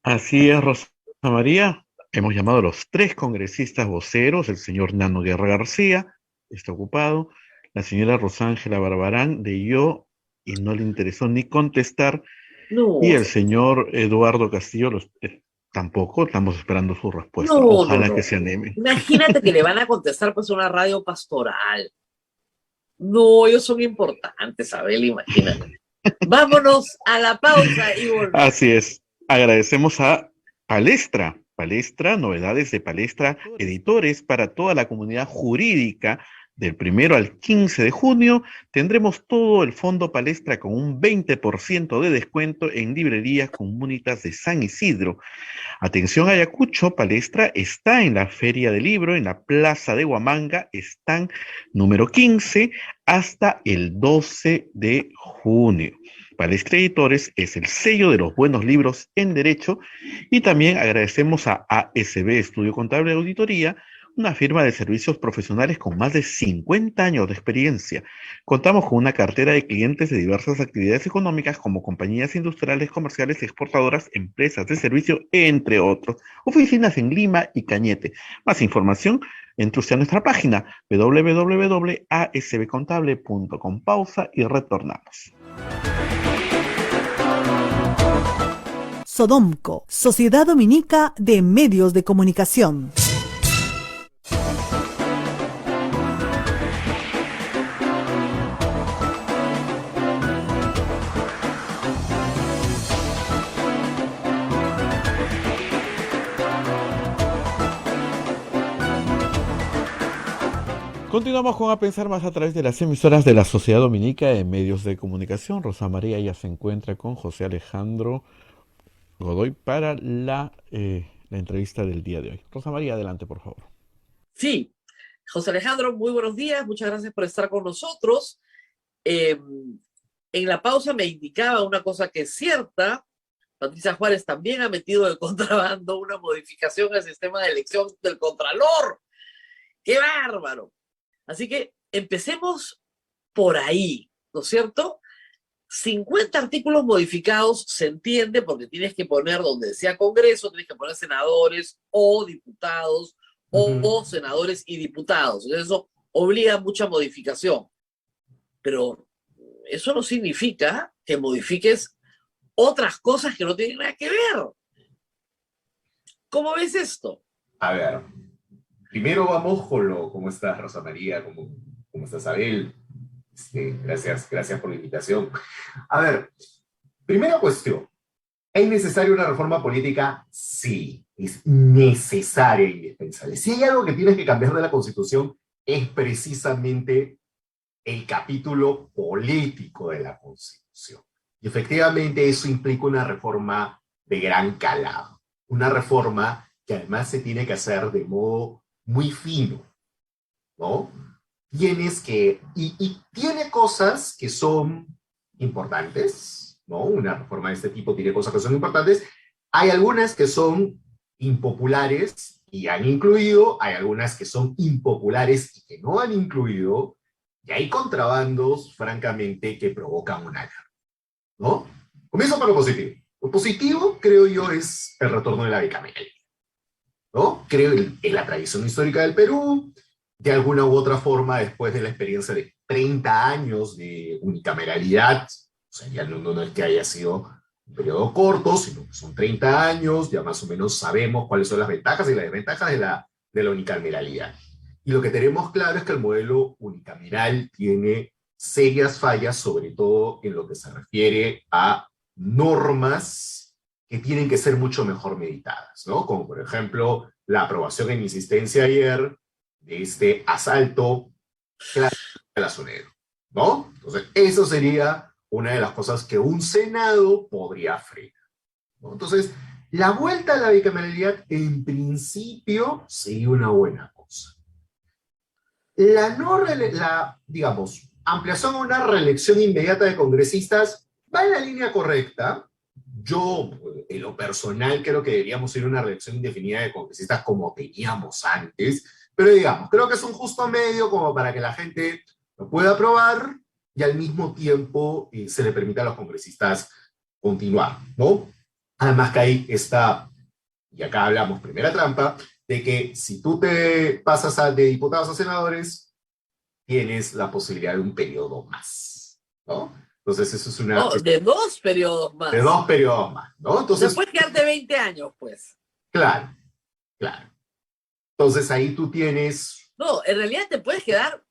Así es, Rosa María. Hemos llamado a los 3 congresistas voceros, el señor Nano Guerra García, está ocupado, la señora Rosángela Barbarán de Yo, y no le interesó ni contestar, no. Y el señor Eduardo Castillo, tampoco, estamos esperando su respuesta. No, ojalá que se anime. Imagínate que le van a contestar pues una radio pastoral. No, ellos son importantes, Abel, imagínate. Vámonos a la pausa y volvemos. Así es. Agradecemos a Palestra, novedades de Palestra, editores para toda la comunidad jurídica. Del 1 al 15 de junio tendremos todo el fondo Palestra con un 20% de descuento en librerías comunitas de San Isidro. Atención Ayacucho, Palestra está en la Feria del Libro, en la Plaza de Huamanga, stand número 15, hasta el 12 de junio. Palestra Editores es el sello de los buenos libros en derecho, y también agradecemos a ASB Estudio Contable de Auditoría, una firma de servicios profesionales con más de 50 años de experiencia. Contamos con una cartera de clientes de diversas actividades económicas como compañías industriales, comerciales, exportadoras, empresas de servicio, entre otros. Oficinas en Lima y Cañete. Más información, entre usted a nuestra página www.asbcontable.com. Pausa y retornamos. Sodomco, Sociedad Dominica de Medios de Comunicación. Continuamos con A Pensar Más a través de las emisoras de la Sociedad Dominica de Medios de Comunicación. Rosa María ya se encuentra con José Alejandro Godoy para la entrevista del día de hoy. Rosa María, adelante, por favor. Sí, José Alejandro, muy buenos días, muchas gracias por estar con nosotros. En la pausa me indicaba una cosa que es cierta. Patricia Juárez también ha metido de contrabando una modificación al sistema de elección del Contralor. ¡Qué bárbaro! Así que empecemos por ahí, ¿no es cierto? 50 artículos modificados se entiende porque tienes que poner donde decía Congreso, tienes que poner senadores o diputados o senadores y diputados. Entonces eso obliga a mucha modificación. Pero eso no significa que modifiques otras cosas que no tienen nada que ver. ¿Cómo ves esto? A ver, primero vamos con ¿cómo estás, Rosa María? ¿Cómo estás, Abel? Gracias por la invitación. A ver, primera cuestión. ¿Es necesaria una reforma política? Sí, es necesaria e indispensable. Si hay algo que tienes que cambiar de la Constitución, es precisamente el capítulo político de la Constitución. Y efectivamente eso implica una reforma de gran calado. Una reforma que además se tiene que hacer de modo muy fino, ¿no? Tienes que, y tiene cosas que son importantes, ¿no? Una reforma de este tipo tiene cosas que son importantes. Hay algunas que son impopulares y han incluido, hay algunas que son impopulares y que no han incluido, y hay contrabandos, francamente, que provocan una guerra, ¿no? Comienzo por lo positivo. Lo positivo, creo yo, es el retorno de la bicameralidad, ¿no? Creo en la tradición histórica del Perú, de alguna u otra forma, después de la experiencia de 30 años de unicameralidad, o sea, ya no es que haya sido un periodo corto, sino que son 30 años, ya más o menos sabemos cuáles son las ventajas y las desventajas de la unicameralidad. Y lo que tenemos claro es que el modelo unicameral tiene serias fallas, sobre todo en lo que se refiere a normas que tienen que ser mucho mejor meditadas, ¿no? Como por ejemplo la aprobación en insistencia ayer de este asalto plazonero, ¿no? Entonces, eso sería una de las cosas que un Senado podría frenar, ¿no? Entonces, la vuelta a la bicameralidad, en principio, sería una buena cosa. Digamos, ampliación a una reelección inmediata de congresistas va en la línea correcta. Yo, en lo personal, creo que deberíamos ir a una reelección indefinida de congresistas como teníamos antes, pero digamos, creo que es un justo medio como para que la gente lo pueda aprobar y al mismo tiempo se le permita a los congresistas continuar, ¿no? Además que ahí está, y acá hablamos, primera trampa, de que si tú te pasas de diputados a senadores, tienes la posibilidad de un periodo más, ¿no? Entonces eso es una... No, de 2 periodos más. De 2 periodos más, ¿no? Entonces... Después quedarte 20 años, pues. Claro, claro. Entonces ahí tú tienes... No, en realidad te puedes quedar...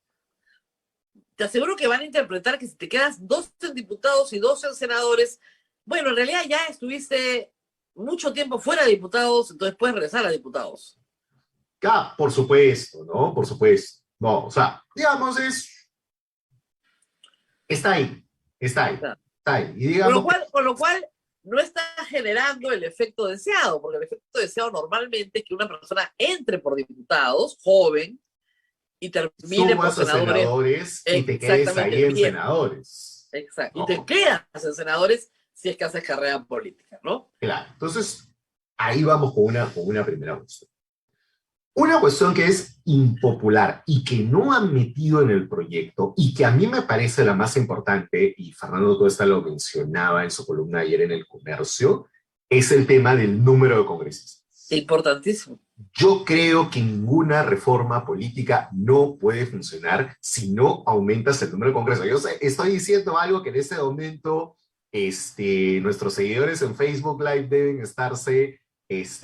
Te aseguro que van a interpretar que si te quedas 2 en diputados y 2 en senadores, bueno, en realidad ya estuviste mucho tiempo fuera de diputados, entonces puedes regresar a diputados. Claro, por supuesto, ¿no? Por supuesto. No, o sea, digamos, está ahí. Está ahí. Claro. Está ahí. Y digamos con lo cual no está generando el efecto deseado, porque el efecto deseado normalmente es que una persona entre por diputados, joven, y termine por senadores y te quedes ahí en senadores. Exacto. ¿No? Y te quedas en senadores si es que haces carrera política, ¿no? Claro. Entonces, ahí vamos con una primera cuestión. Una cuestión que es impopular y que no han metido en el proyecto y que a mí me parece la más importante, y Fernando Tuesta lo mencionaba en su columna ayer en El Comercio, es el tema del número de congresistas. Importantísimo. Yo creo que ninguna reforma política no puede funcionar si no aumentas el número de congresos. Yo estoy diciendo algo que en este momento nuestros seguidores en Facebook Live deben estarse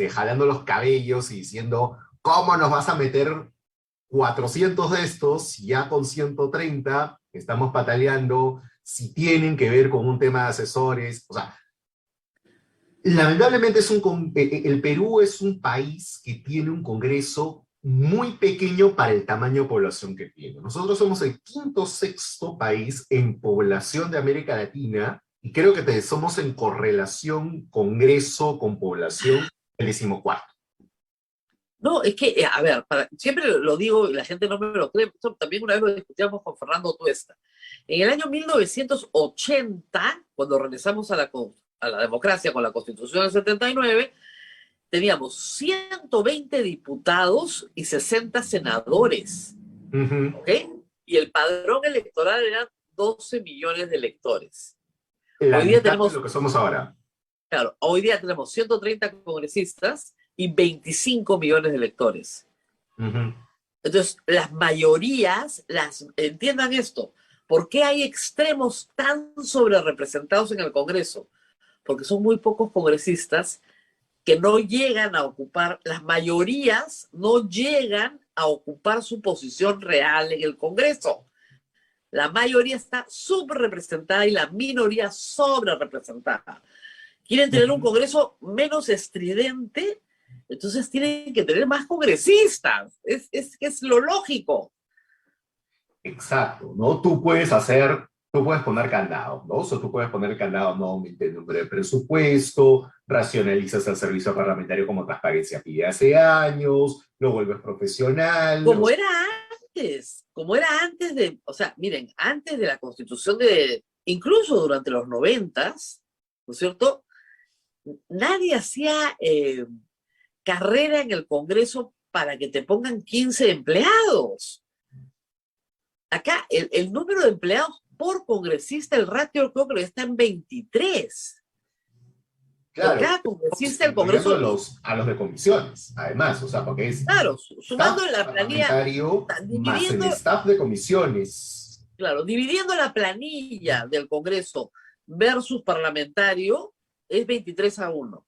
jalando los cabellos y diciendo... ¿Cómo nos vas a meter 400 de estos si ya con 130 estamos pataleando, si tienen que ver con un tema de asesores? O sea, lamentablemente el Perú es un país que tiene un Congreso muy pequeño para el tamaño de población que tiene. Nosotros somos el quinto o sexto país en población de América Latina y creo que somos en correlación Congreso con población el 14º. No, es que, a ver, siempre lo digo y la gente no me lo cree. Esto también una vez lo discutíamos con Fernando Tuesta. En el año 1980, cuando regresamos a la democracia con la Constitución del 79, teníamos 120 diputados y 60 senadores. ¿Ok? Y el padrón electoral eran 12 millones de electores. Hoy día tenemos lo que somos ahora. Claro, hoy día tenemos 130 congresistas y 25 millones de electores. Entonces, las mayorías, entiendan esto, ¿por qué hay extremos tan sobrerepresentados en el Congreso? Porque son muy pocos congresistas que no llegan a ocupar, las mayorías no llegan a ocupar su posición real en el Congreso. La mayoría está subrepresentada y la minoría sobrerepresentada. Quieren tener un Congreso menos estridente, entonces tienen que tener más congresistas. Es lo lógico. Exacto, ¿no? Tú puedes poner candados, ¿no? O sea, tú puedes poner candados, no aumente el número de presupuesto, racionalizas el servicio parlamentario como Transparencia pide hace años, lo vuelves profesional. Como era antes o sea, miren, antes de la Constitución incluso durante los 90s, ¿no es cierto? Nadie hacía carrera en el Congreso para que te pongan 15 empleados. Acá el número de empleados por congresista, el ratio del Congreso está en 23. Claro, por cada congresista del Congreso. A los de comisiones, además, o sea, porque es. Claro, sumando la planilla. Más el staff de comisiones. Claro, dividiendo la planilla del Congreso versus parlamentario, es 23-1.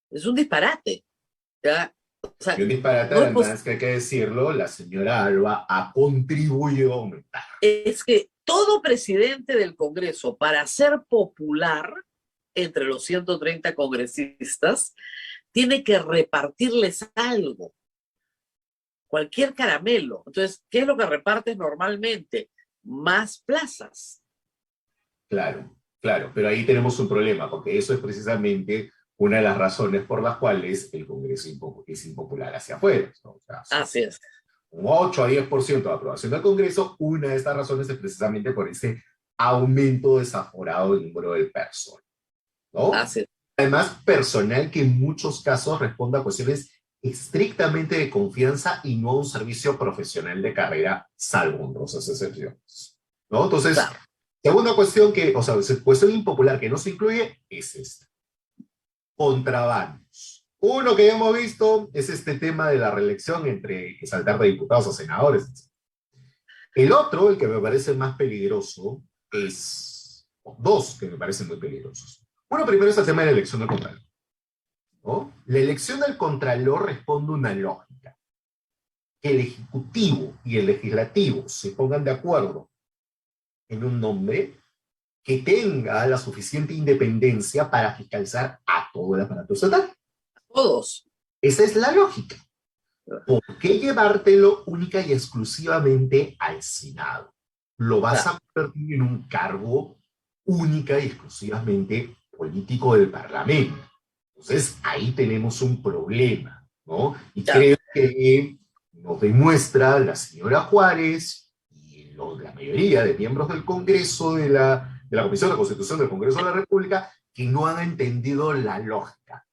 Es un disparate. ¿Ya? O sea, y un disparate, además, que hay que decirlo, la señora Alba ha contribuido a aumentar. Es que todo presidente del Congreso, para ser popular entre los 130 congresistas, tiene que repartirles algo. Cualquier caramelo. Entonces, ¿qué es lo que repartes normalmente? Más plazas. Claro, pero ahí tenemos un problema, porque eso es precisamente una de las razones por las cuales el Congreso es impopular hacia afuera, ¿no? O sea, así es. Un 8 a 10% de aprobación del Congreso, una de estas razones es precisamente por ese aumento desaforado del número del personal, ¿no? Así es. Además, personal que en muchos casos responde a cuestiones estrictamente de confianza y no a un servicio profesional de carrera, salvo honrosas excepciones, ¿no? Entonces, claro. Segunda cuestión cuestión impopular que no se incluye es esta. Contrabandos. Uno que ya hemos visto es este tema de la reelección entre saltar de diputados a senadores. El otro, el que me parece más peligroso, dos que me parecen muy peligrosos. Uno primero es el tema de la elección del Contralor, ¿no? La elección del Contralor responde a una lógica. Que el Ejecutivo y el Legislativo se pongan de acuerdo en un nombre que tenga la suficiente independencia para fiscalizar a todo el aparato estatal. Todos. Esa es la lógica. ¿Por qué llevártelo única y exclusivamente al Senado? Lo vas a convertir en un cargo única y exclusivamente político del Parlamento. Entonces, ahí tenemos un problema, ¿no? Y creo que nos demuestra la señora Juárez y la mayoría de miembros del Congreso, de la Comisión de Constitución del Congreso de la República, que no han entendido la lógica.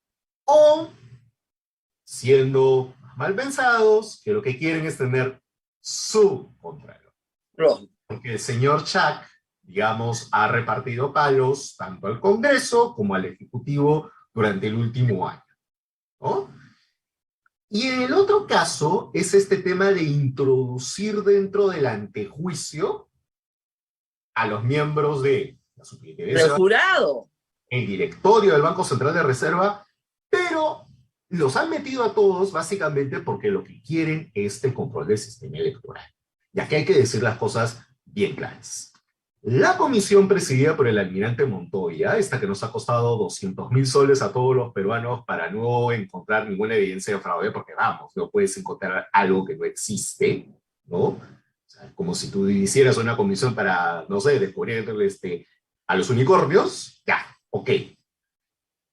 O, siendo mal pensados, que lo que quieren es tener su Contralor. Porque el señor Chuck, digamos, ha repartido palos tanto al Congreso como al Ejecutivo durante el último año, ¿no? Y en el otro caso es este tema de introducir dentro del antejuicio a los miembros de la Superintendencia del jurado, el directorio del Banco Central de Reserva, pero los han metido a todos básicamente porque lo que quieren es el control del sistema electoral. Y aquí hay que decir las cosas bien claras. La comisión presidida por el almirante Montoya, esta que nos ha costado 200.000 soles a todos los peruanos para no encontrar ninguna evidencia de fraude, porque vamos, no puedes encontrar algo que no existe, ¿no? O sea, como si tú hicieras una comisión para, no sé, descubrir a los unicornios, ya, ok.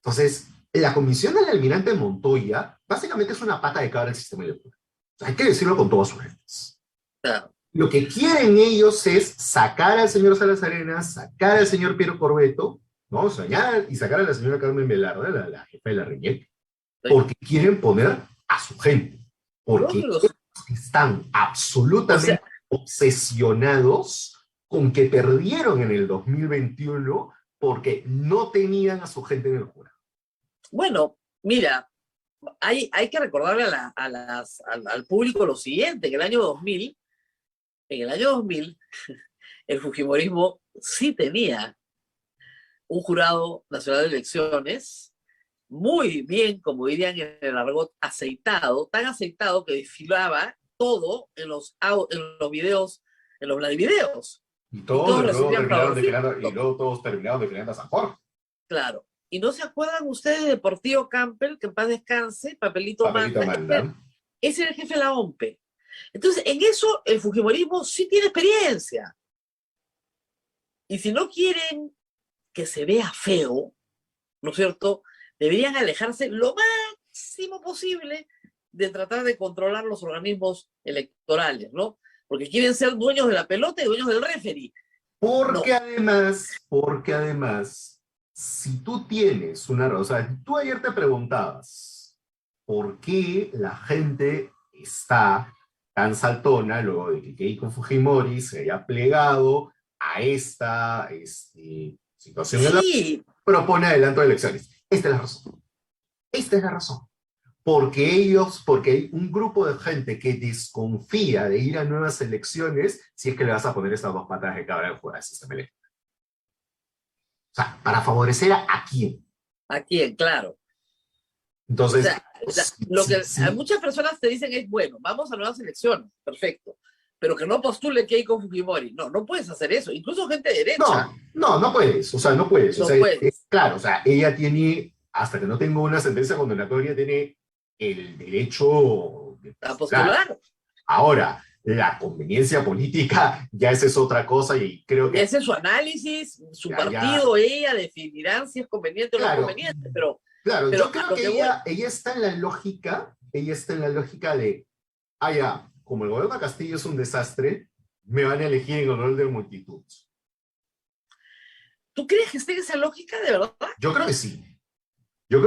Entonces, la comisión del almirante Montoya básicamente es una pata de cabra del sistema electoral. O sea, hay que decirlo con todas sus letras. Claro. Lo que quieren ellos es sacar al señor Salas Arenas, sacar al señor Piero Corbeto, ¿no? O sea, y sacar a la señora Carmen Velarde, la jefa de la RENIEC, porque quieren poner a su gente. Porque ellos están absolutamente obsesionados con que perdieron en el 2021 porque no tenían a su gente en el jurado. Bueno, mira, hay que recordarle al público lo siguiente, que en el año 2000, el fujimorismo sí tenía un jurado nacional de elecciones muy bien, como dirían en el argot, aceitado, tan aceitado que desfilaba todo en los videos, en los Vladivideos. Y luego todos terminaron desfilando a San Jorge. Claro. ¿Y no se acuerdan ustedes de Portillo Campbell, que en paz descanse, Papelito Manda? Ese era el jefe de la OMPE. Entonces, en eso el fujimorismo sí tiene experiencia. Y si no quieren que se vea feo, ¿no es cierto?, deberían alejarse lo máximo posible de tratar de controlar los organismos electorales, ¿no? Porque quieren ser dueños de la pelota y dueños del referee. Porque además, si tú tienes una... O sea, tú ayer te preguntabas por qué la gente está tan saltona luego de que Keiko Fujimori se haya plegado a esta situación en la que propone adelanto de elecciones. Esta es la razón. Esta es la razón. Porque hay un grupo de gente que desconfía de ir a nuevas elecciones si es que le vas a poner estas dos patas de cabra al juego del sistema electoral. O sea, ¿para favorecer a quién? ¿A quién? Claro. Entonces, muchas personas te dicen es, bueno, vamos a nuevas elecciones, perfecto, pero que no postule Keiko Fujimori. No puedes hacer eso, incluso gente de derecha. No puedes, o sea, no puedes. puedes. Claro, o sea, ella tiene, hasta que no tenga una sentencia condenatoria, tiene el derecho de postular. Ahora, la conveniencia política, ya esa es otra cosa y creo que... Ese es su análisis, su partido, ella definirán si es conveniente o no conveniente, pero... Claro, yo creo que ella está en la lógica, de, como el gobierno de Castillo es un desastre, me van a elegir en honor de multitud. ¿Tú crees que esté en esa lógica, de verdad? Yo creo que sí. Y lo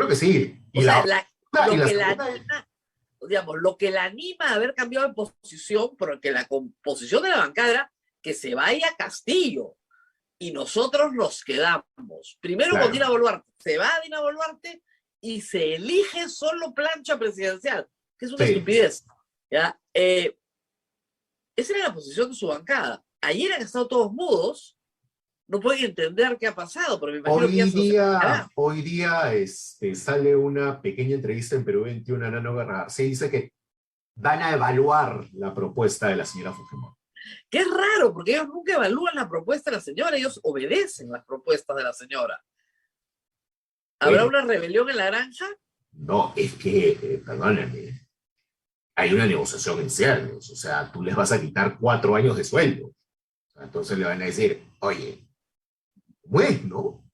que la anima a haber cambiado de posición, porque la composición de la bancada era que se vaya Castillo y nosotros nos quedamos. Primero con Dina Boluarte, se va Dina Boluarte y se elige solo plancha presidencial, que es una estupidez. ¿Ya? Esa era la posición de su bancada. Ayer han estado todos mudos, no pueden entender qué ha pasado, pero me imagino hoy día sale una pequeña entrevista en Perú 21 a Nano Guerra. Se dice que van a evaluar la propuesta de la señora Fujimori. Que es raro, porque ellos nunca evalúan la propuesta de la señora, ellos obedecen las propuestas de la señora. ¿Habrá una rebelión en la granja? No, es que, perdóname, hay una negociación en ciernes, o sea, tú les vas a quitar 4 años de sueldo. O sea, entonces le van a decir, oye, ¿cómo es, no? O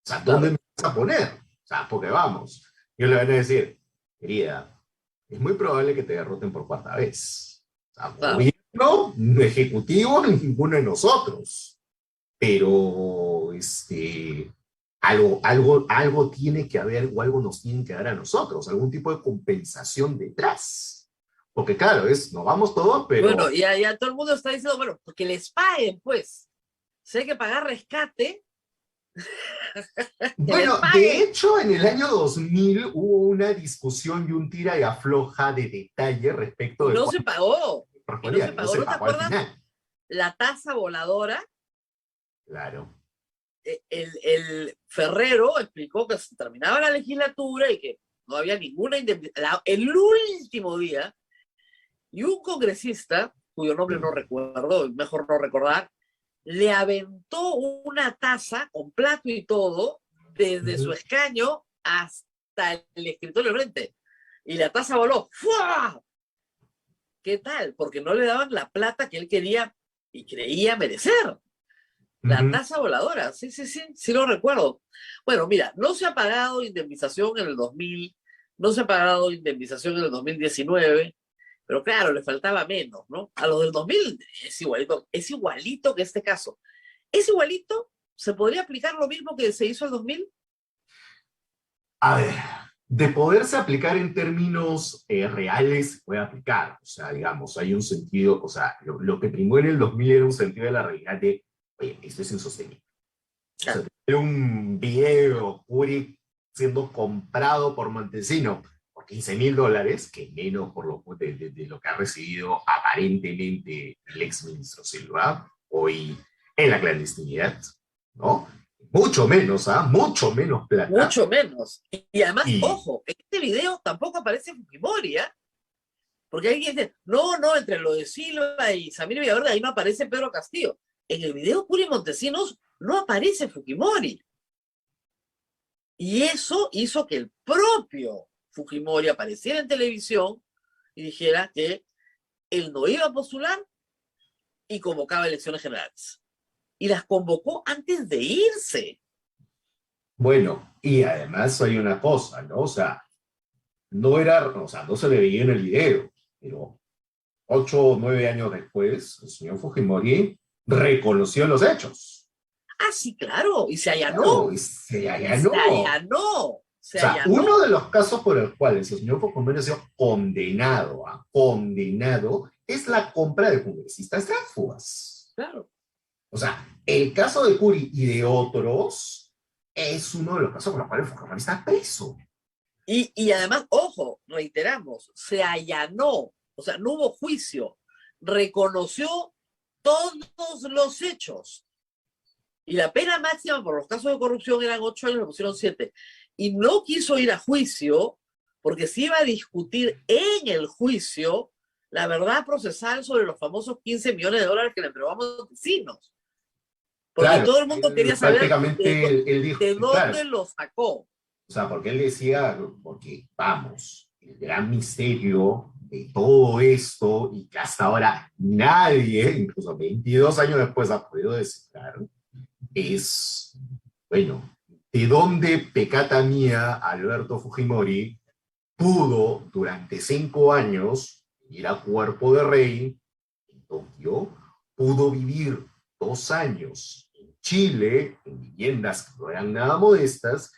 sea, ¿dónde me vas a poner? O sea, porque vamos. Ellos le van a decir, querida, es muy probable que te derroten por 4ª vez. O sea, gobierno, ejecutivo, ninguno de nosotros. Pero, algo tiene que haber, o algo nos tienen que dar a nosotros, algún tipo de compensación detrás. Porque claro, nos vamos todos, pero... Bueno, ya todo el mundo está diciendo, bueno, porque les paguen, pues. Si hay que pagar rescate... Bueno, de hecho, en el año 2000 hubo una discusión y un tira y afloja de detalle respecto de... No se pagó. ¿No se pagó al final? La tasa voladora. Claro. El Ferrero explicó que se terminaba la legislatura y que no había ninguna indemnización. El último día, y un congresista, cuyo nombre no recuerdo, mejor no recordar, le aventó una taza con plato y todo desde su escaño hasta el escritorio del frente. Y la taza voló. ¡Fua! ¿Qué tal? Porque no le daban la plata que él quería y creía merecer. La taza voladora, sí, sí, sí, sí lo recuerdo. Bueno, mira, no se ha pagado indemnización en el 2000, no se ha pagado indemnización en el 2019, pero claro, le faltaba menos, ¿no? A los del 2000 es igualito que este caso. ¿Es igualito? ¿Se podría aplicar lo mismo que se hizo en el 2000? A ver, de poderse aplicar en términos reales, se puede aplicar. O sea, digamos, hay un sentido, o sea, lo que primó en el 2000 era un sentido de la realidad de, oye, esto es insostenible. O sea, tener un video Curi siendo comprado por Montesino por $15,000, que menos por de lo que ha recibido aparentemente el exministro Silva, hoy en la clandestinidad, ¿no? Mucho menos, ¿ah? Mucho menos plata. Mucho menos. Y además, ojo, en este video tampoco aparece Fujimori, ¿eh? Porque alguien dice, no, no, entre lo de Silva y Samir Villaverde, ahí no aparece Pedro Castillo. En el video Curi Montesinos no aparece Fujimori. Y eso hizo que el propio Fujimori apareciera en televisión y dijera que él no iba a postular y convocaba elecciones generales. Y las convocó antes de irse. Bueno, y además hay una cosa, ¿no? O sea, no se le veía en el video, pero 8 o 9 años después, el señor Fujimori reconoció los hechos. Ah, sí, claro, y se allanó. Claro, y se allanó. Se allanó. Se allanó. Uno de los casos por el cual el señor Fujimori ha sido condenado, es la compra de congresistas tránsfugas. Claro. O sea, el caso de Curi y de otros es uno de los casos por los cuales Fujimori está preso. Y además, ojo, reiteramos, se allanó, o sea, no hubo juicio, reconoció todos los hechos. Y la pena máxima por los casos de corrupción eran 8 años, le pusieron 7. Y no quiso ir a juicio porque se iba a discutir en el juicio la verdad procesal sobre los famosos $15 millones que le entregó a Montesinos. Porque claro, todo el mundo quería saber de dónde lo sacó. O sea, porque él decía, porque vamos, el gran misterio de todo esto y que hasta ahora nadie, incluso 22 años después, ha podido descifrar, es, bueno, de dónde pecata mía Alberto Fujimori pudo durante 5 años ir a Cuerpo de Rey en Tokio, pudo vivir 2 años en Chile, en viviendas que no eran nada modestas,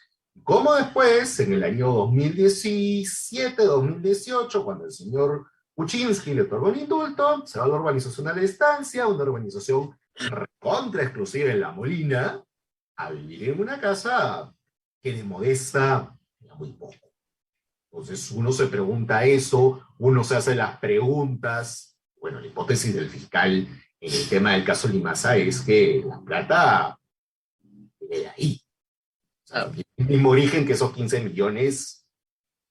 como después, en el año 2017, 2018, cuando el señor Kuczynski le otorgó un indulto, se va a la urbanización a la estancia, una urbanización contra exclusiva en La Molina, a vivir en una casa que de modesta era muy poco. Entonces uno se pregunta eso, uno se hace las preguntas. Bueno, la hipótesis del fiscal en el tema del caso Limasa es que la plata viene de ahí. O sea, el mismo origen que esos 15 millones,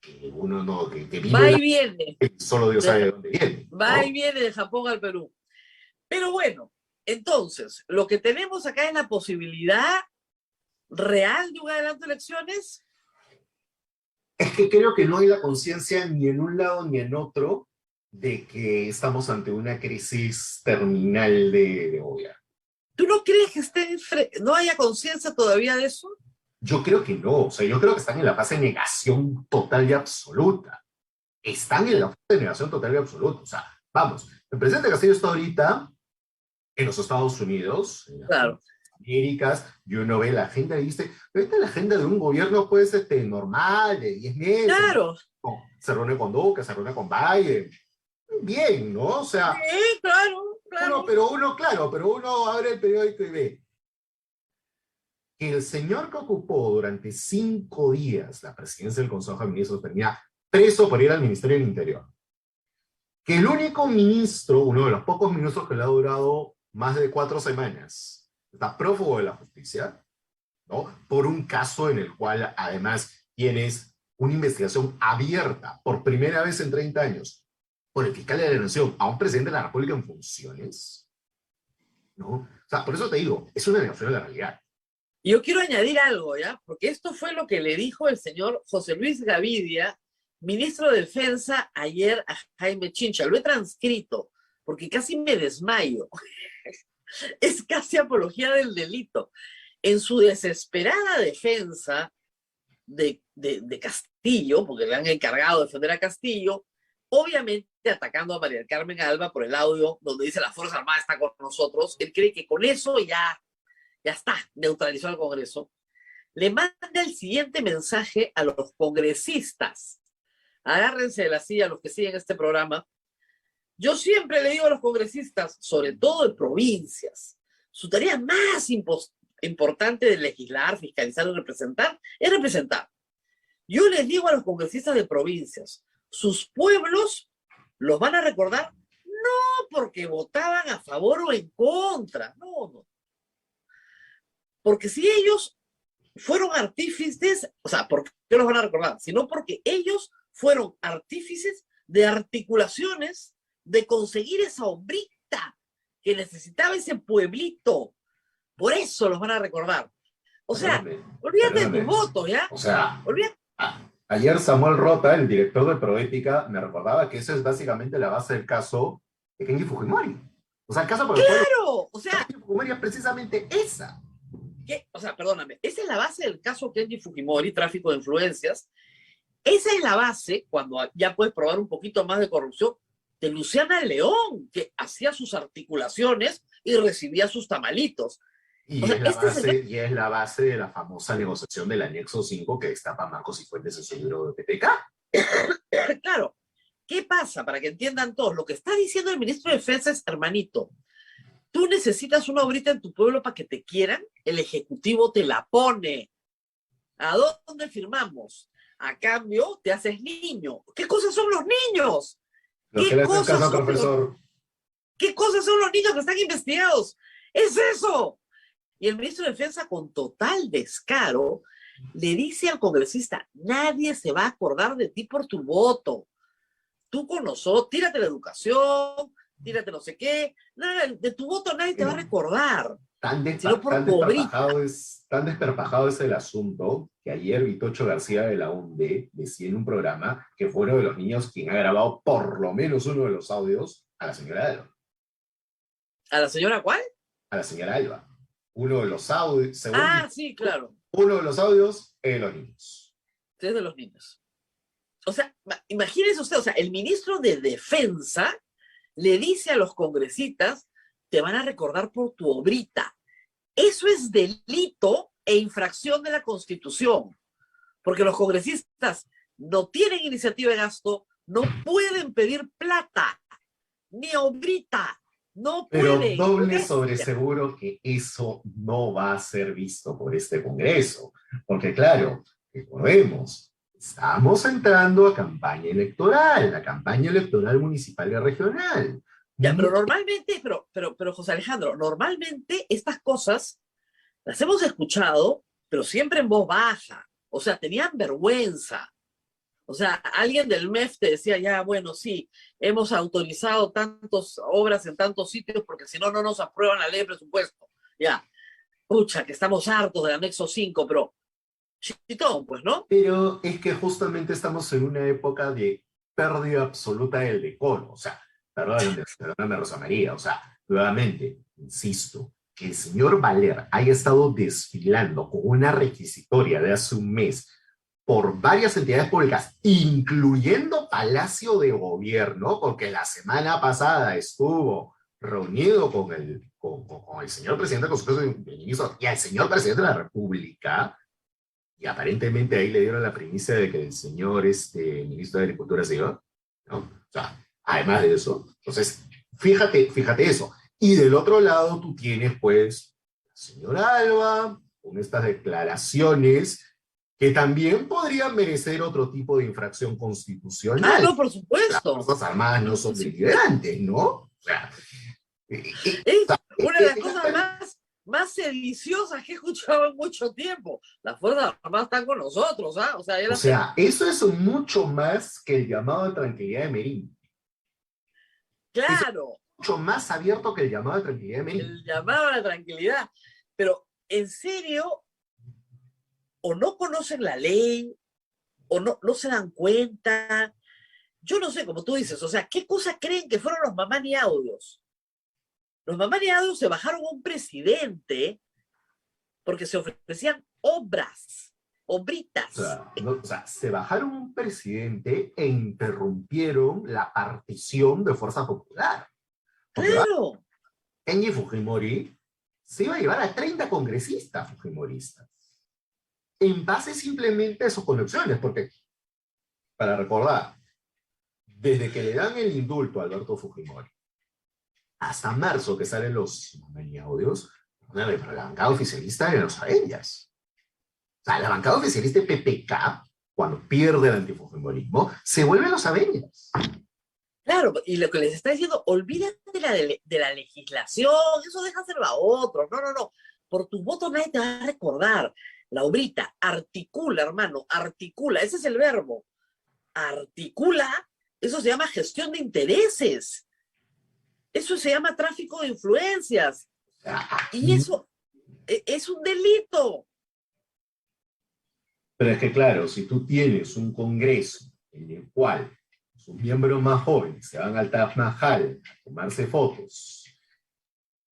que uno no, que vive va y viene. Solo Dios sabe de dónde viene. Va ¿no? y viene de Japón al Perú. Pero bueno, entonces, lo que tenemos acá es la posibilidad real de un adelanto de elecciones. Es que creo que no hay la conciencia ni en un lado ni en otro de que estamos ante una crisis terminal de gobierno. ¿Tú no crees que no haya conciencia todavía de eso? Yo creo que no, o sea, yo creo que están en la fase de negación total y absoluta. Están en la fase de negación total y absoluta. O sea, vamos, el presidente Castillo está ahorita en los Estados Unidos, en las Américas, y uno ve la agenda y dice, ahorita la agenda de un gobierno pues normal, de 10 meses. Claro. ¿No? Se reúne con Duque, se reúne con Biden. Bien, ¿no? O sea... Sí, claro, claro. Pero uno abre el periódico y ve que el señor que ocupó durante 5 días la presidencia del Consejo de Ministros tenía preso por ir al Ministerio del Interior. Que el único ministro, uno de los pocos ministros que le ha durado más de 4 semanas, está prófugo de la justicia, ¿no? Por un caso en el cual además tienes una investigación abierta por primera vez en 30 años por el fiscal de la Nación a un presidente de la República en funciones. ¿no? O sea, por eso te digo, es una negación de la realidad. Y yo quiero añadir algo, ¿ya? Porque esto fue lo que le dijo el señor José Luis Gavidia, ministro de Defensa, ayer a Jaime Chincha. Lo he transcrito, porque casi me desmayo. Es casi apología del delito. En su desesperada defensa de Castillo, porque le han encargado de defender a Castillo, obviamente atacando a María del Carmen Alba por el audio donde dice la Fuerza Armada está con nosotros, él cree que con eso ya está, neutralizó al Congreso, le manda el siguiente mensaje a los congresistas. Agárrense de la silla los que siguen este programa. Yo siempre le digo a los congresistas, sobre todo de provincias, su tarea más importante de legislar, fiscalizar y representar es representar. Yo les digo a los congresistas de provincias, sus pueblos los van a recordar no porque votaban a favor o en contra, no. Porque si ellos fueron artífices, o sea, ¿por qué los van a recordar? Sino porque ellos fueron artífices de articulaciones, de conseguir esa hombrita que necesitaba ese pueblito. Por eso los van a recordar. O sea, olvídate de tus votos, ¿ya? O sea, olvídate. Ayer Samuel Rota, el director de Proética, me recordaba que esa es básicamente la base del caso de Kenji Fujimori. O sea, el caso por el ¡claro! O sea, Kenji Fujimori es precisamente esa. O sea, perdóname, esa es la base del caso Kenji Fujimori, tráfico de influencias. Esa es la base, cuando ya puedes probar un poquito más de corrupción, de Luciana León, que hacía sus articulaciones y recibía sus tamalitos. Y, o sea, es la base de la famosa negociación del anexo 5 que destapa Marcos y Fuentes en su libro de PPK. Claro. ¿Qué pasa? Para que entiendan todos, lo que está diciendo el ministro de Defensa es, hermanito, tú necesitas una obrita en tu pueblo para que te quieran, el Ejecutivo te la pone. ¿A dónde firmamos? A cambio, te haces niño. ¿Qué cosas son los niños? ¿Qué cosas son, profesor? ¿Qué cosas son los niños que están investigados? ¡Es eso! Y el ministro de Defensa, con total descaro, le dice al congresista, nadie se va a acordar de ti por tu voto. Tú con nosotros, tírate la educación, tírate no sé qué, de tu voto nadie te va a recordar. Tan desparpajado es el asunto que ayer Vitocho García de la UNDE decía en un programa que fue uno de los niños quien ha grabado por lo menos uno de los audios a la señora Alba. ¿A la señora cuál? A la señora Alba. Uno de los audios. Sí, claro. Uno de los audios es de los niños. Es de los niños. O sea, imagínese usted, o sea, el ministro de Defensa le dice a los congresistas, te van a recordar por tu obrita. Eso es delito e infracción de la Constitución, porque los congresistas no tienen iniciativa de gasto, no pueden pedir plata, ni obrita, no pueden. Pero doble sobre seguro que eso no va a ser visto por este Congreso, porque claro, recordemos, estamos entrando a campaña electoral, la campaña electoral municipal y regional. Ya, pero normalmente, pero José Alejandro, normalmente estas cosas las hemos escuchado, pero siempre en voz baja. O sea, tenían vergüenza. O sea, alguien del MEF te decía, ya, bueno, sí, hemos autorizado tantas obras en tantos sitios porque si no, no nos aprueban la ley de presupuesto. Ya, pucha, que estamos hartos del anexo 5, pero chitón, pues, ¿no? Pero es que justamente estamos en una época de pérdida absoluta del decoro. O sea, perdóname, Rosa María, o sea, nuevamente, insisto, que el señor Valer haya estado desfilando con una requisitoria de hace un mes por varias entidades públicas, incluyendo Palacio de Gobierno, porque la semana pasada estuvo reunido con el señor presidente del Consejo de Ministros y al señor presidente de la República, y aparentemente ahí le dieron la primicia de que el señor ministro de Agricultura se iba, ¿no? O sea, además de eso, entonces, fíjate eso. Y del otro lado tú tienes, pues, la señora Alba, con estas declaraciones que también podrían merecer otro tipo de infracción constitucional. No, por supuesto. Las Fuerzas Armadas no son deliberantes, ¿no? O sea, es una de las cosas más sediciosas que he escuchado en mucho tiempo. Las Fuerzas Armadas están con nosotros, ¿ah? O sea, eso es mucho más que el llamado de tranquilidad de Merín. Claro. mucho más abierto que el llamado de tranquilidad de Mérida. El llamado a la tranquilidad. Pero, ¿en serio? ¿O no conocen la ley? ¿O no se dan cuenta? Yo no sé, como tú dices, o sea, ¿qué cosa creen que fueron los Mamani Audios? Los Mamani Audios se bajaron a un presidente porque se ofrecían obritas. O sea, se bajaron un presidente e interrumpieron la partición de Fuerza Popular. Porque Claro. Kenji Fujimori se iba a llevar a 30 congresistas fujimoristas en base simplemente a sus conexiones, porque, para recordar, desde que le dan el indulto a Alberto Fujimori hasta marzo que salen los audios, pero la bancada oficialista de los Aellas. O sea, la bancada oficialista de PPK, cuando pierde el antifujimorismo, se vuelve los Aellas. Claro, y lo que les está diciendo, olvídate de la legislación, eso déjaselo a otros. No. Por tu voto nadie te va a recordar. La obrita, articula, hermano, articula, ese es el verbo. Articula, eso se llama gestión de intereses. Eso se llama tráfico de influencias. Y eso es un delito. Pero es que claro, si tú tienes un congreso en el cual sus miembros más jóvenes se van al Taj Mahal a tomarse fotos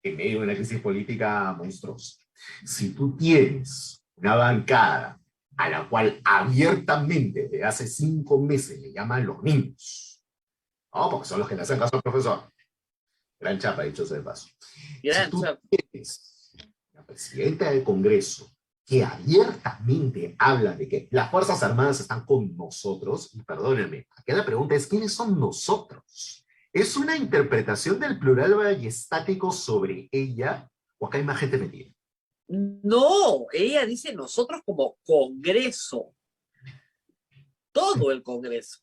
en medio de una crisis política monstruosa, si tú tienes una bancada a la cual abiertamente desde hace 5 meses le llaman los niños, ¿no? Porque son los que le hacen caso al profesor. Gran chapa, dicho sea de paso. Gran si tú chapa. tienes la presidenta del Congreso que abiertamente habla de que las Fuerzas Armadas están con nosotros, y perdónenme, aquí la pregunta es, ¿quiénes son nosotros? ¿Es una interpretación del plural majestático sobre ella, o acá hay más gente metida? No, ella dice nosotros como Congreso. Todo el Congreso.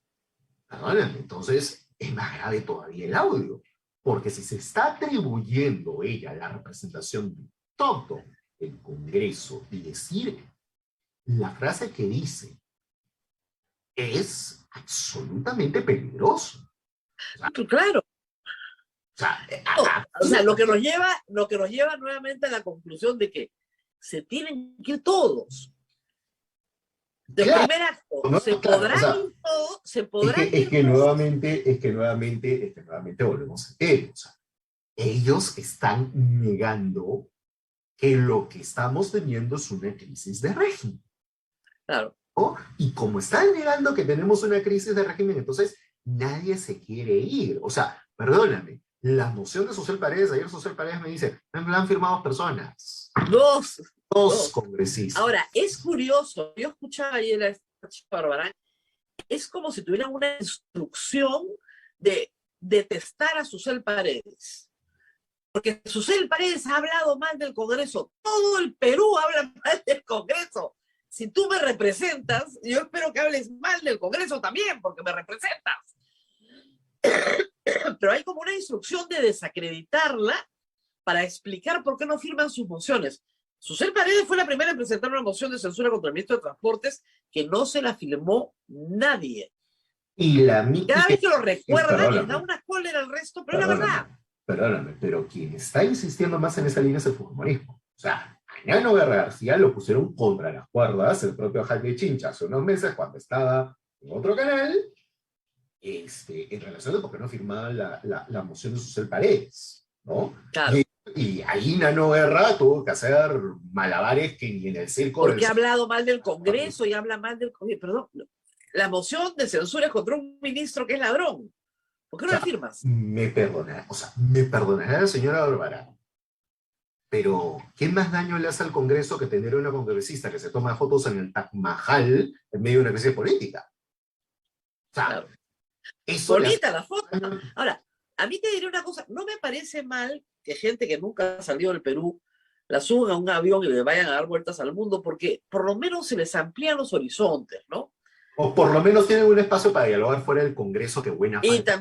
Perdónenme, entonces es más grave todavía el audio, porque si se está atribuyendo ella la representación de todo el Congreso y decir la frase que dice es absolutamente peligroso. Claro. O sea, lo que nos lleva nuevamente a la conclusión de que se tienen que ir todos. De claro, primer acto, no, se claro, podrán o sea, ir todos, se podrán es que ir todos. nuevamente volvemos a ver. O sea, ellos están negando que lo que estamos teniendo es una crisis de régimen. Claro. ¿No? Y como están negando que tenemos una crisis de régimen, entonces nadie se quiere ir. O sea, perdóname, la moción de Social Paredes, ayer Social Paredes me dice, la han firmado personas. Dos congresistas. Ahora, es curioso, yo escuchaba ayer a esta chica Barbarán, es como si tuvieran una instrucción de detestar a Susel Paredes. Porque Susel Paredes ha hablado mal del Congreso. Todo el Perú habla mal del Congreso. Si tú me representas, yo espero que hables mal del Congreso también, porque me representas. Pero hay como una instrucción de desacreditarla para explicar por qué no firman sus mociones. Susel Paredes fue la primera en presentar una moción de censura contra el ministro de Transportes que no se la firmó nadie. Y cada vez que lo recuerdan, les da una cólera al resto, pero es la verdad. Perdóname, pero quien está insistiendo más en esa línea es el fujimorismo. O sea, a Ñano Guerra García lo pusieron contra las cuerdas el propio Jaime Chincha hace unos meses cuando estaba en otro canal, en relación a por qué no firmaba la moción de Susel Paredes, ¿no? Claro. Y ahí Ñano Guerra tuvo que hacer malabares que ni en el circo... Porque ha hablado mal del Congreso y habla mal del Congreso. Perdón, la moción de censura es contra un ministro que es ladrón. ¿Por qué no la firmas? Me perdonará la señora Barbarán, pero ¿qué más daño le hace al Congreso que tener una congresista que se toma fotos en el Taj Mahal en medio de una crisis política? O sea, claro. Eso bonita la foto. Ahora, a mí te diré una cosa, no me parece mal que gente que nunca ha salido del Perú la suban a un avión y le vayan a dar vueltas al mundo, porque por lo menos se les amplían los horizontes, ¿no? O por lo menos tienen un espacio para dialogar fuera del Congreso, que buena falta.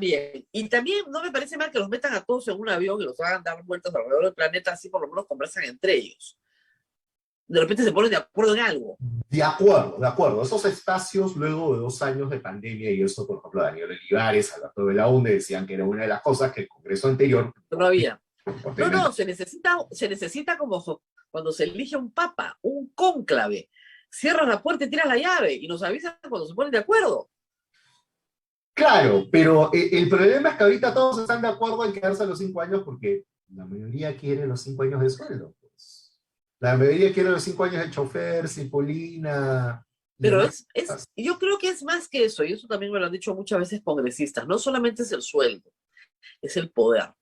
Y también no me parece mal que los metan a todos en un avión y los hagan dar vueltas alrededor del planeta, así por lo menos conversan entre ellos. de repente se ponen de acuerdo en algo. De acuerdo, de acuerdo. Esos espacios, luego de 2 años de pandemia, y eso, por ejemplo, Daniel Olivares, Alberto Belaúnde, decían que era una de las cosas que el Congreso anterior... No había. por No, tema- no, se necesita como cuando se elige un papa, un cónclave. Cierras la puerta y tiras la llave y nos avisan cuando se ponen de acuerdo. Claro, pero el problema es que ahorita todos están de acuerdo en quedarse a los 5 años porque la mayoría quiere los 5 años de sueldo. Pues. La mayoría quiere los 5 años de chofer, Cipolina. Pero yo creo que es más que eso, y eso también me lo han dicho muchas veces congresistas. No solamente es el sueldo, es el poder.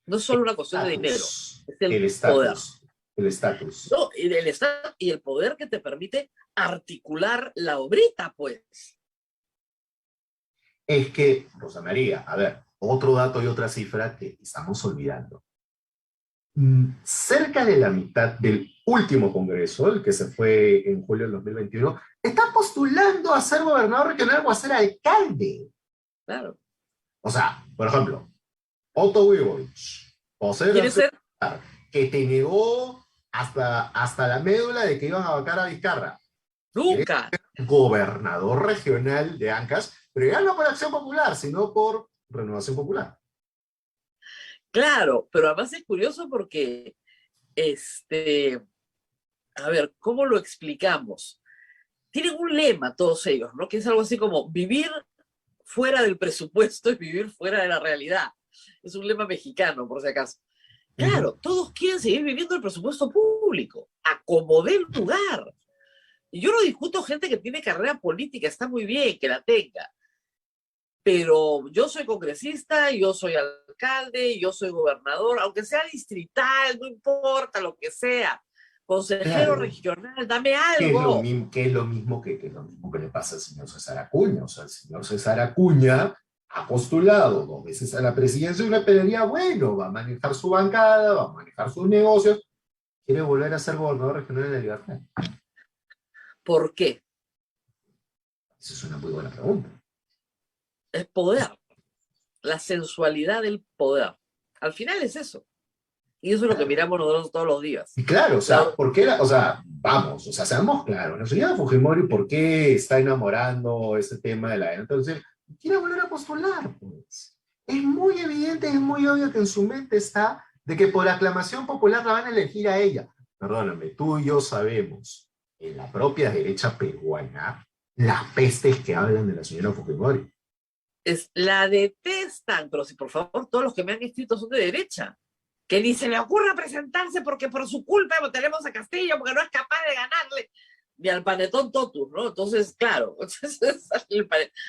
No es solo una cuestión de dinero, es el poder. El estatus. No, y el poder que te permite articular la obrita, pues. Es que, Rosa María, a ver, otro dato y otra cifra que estamos olvidando. Cerca de la mitad del último Congreso, el que se fue en julio del 2021, está postulando a ser gobernador regional o a ser alcalde. Claro. O sea, por ejemplo, Otto Wibovich, ¿Quiere ser? que te negó hasta la médula de que iban a vacar a Vizcarra. Nunca. Gobernador regional de Ancash, pero ya no por Acción Popular, sino por Renovación Popular. Claro, pero además es curioso porque, a ver, ¿cómo lo explicamos? Tienen un lema todos ellos, ¿no? Que es algo así como vivir fuera del presupuesto y vivir fuera de la realidad. Es un lema mexicano, por si acaso. Claro, todos quieren seguir viviendo el presupuesto público, a como dé lugar. Y yo no discuto gente que tiene carrera política, está muy bien que la tenga. Pero yo soy congresista, yo soy alcalde, yo soy gobernador, aunque sea distrital, no importa lo que sea. Consejero regional, dame algo. Que es lo mismo que le pasa al señor César Acuña. O sea, el señor César Acuña ha postulado 2 veces a la presidencia de una pelería, bueno, va a manejar su bancada, va a manejar sus negocios, quiere volver a ser gobernador regional de la Libertad. ¿Por qué? Esa es una muy buena pregunta. Es poder, la sensualidad del poder. Al final es eso. Y eso es lo que miramos nosotros todos los días. Y claro, o sea, ¿por qué vamos, o sea, seamos claros, la señora Fujimori, ¿por qué está enamorando ese tema de la entonces quiere volver a postular, pues? Es muy evidente, es muy obvio que en su mente está de que por aclamación popular la van a elegir a ella. Perdóname, tú y yo sabemos, en la propia derecha peruana, las pestes que hablan de la señora Fujimori. La detestan, pero si por favor todos los que me han escrito son de derecha. Que ni se le ocurra presentarse porque por su culpa tenemos a Castillo, porque no es capaz de ganarle ni al Panetón Totus, ¿no? Entonces, claro,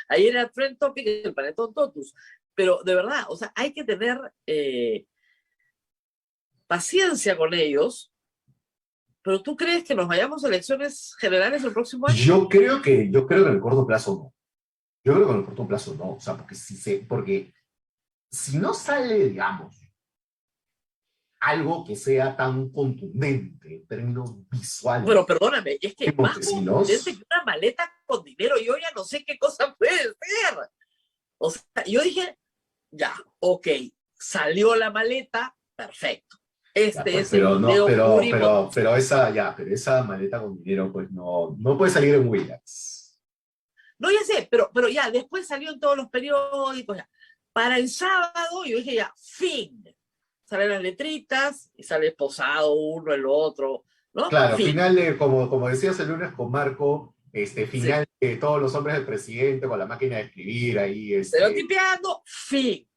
ahí era trend topic el Panetón Totus. Pero de verdad, o sea, hay que tener paciencia con ellos. ¿Pero tú crees que nos vayamos a elecciones generales el próximo año? Yo creo que en el corto plazo no. Yo creo que en el corto plazo no. O sea, porque si no sale, digamos, algo que sea tan contundente en términos visuales. Pero perdóname, es que más contundente que una maleta con dinero, yo ya no sé qué cosa puede ser. O sea, yo dije, ya, ok, salió la maleta, perfecto. Pero esa maleta con dinero, pues no puede salir en Willax. No, ya sé, pero ya, después salió en todos los periódicos, ya. Para el sábado, yo dije ya, fin. Salen las letritas y sale esposado uno, el otro, ¿no? Claro, final de, como decías el lunes con Marco, final de todos los hombres del presidente con la máquina de escribir ahí. Estereotipeando, fin.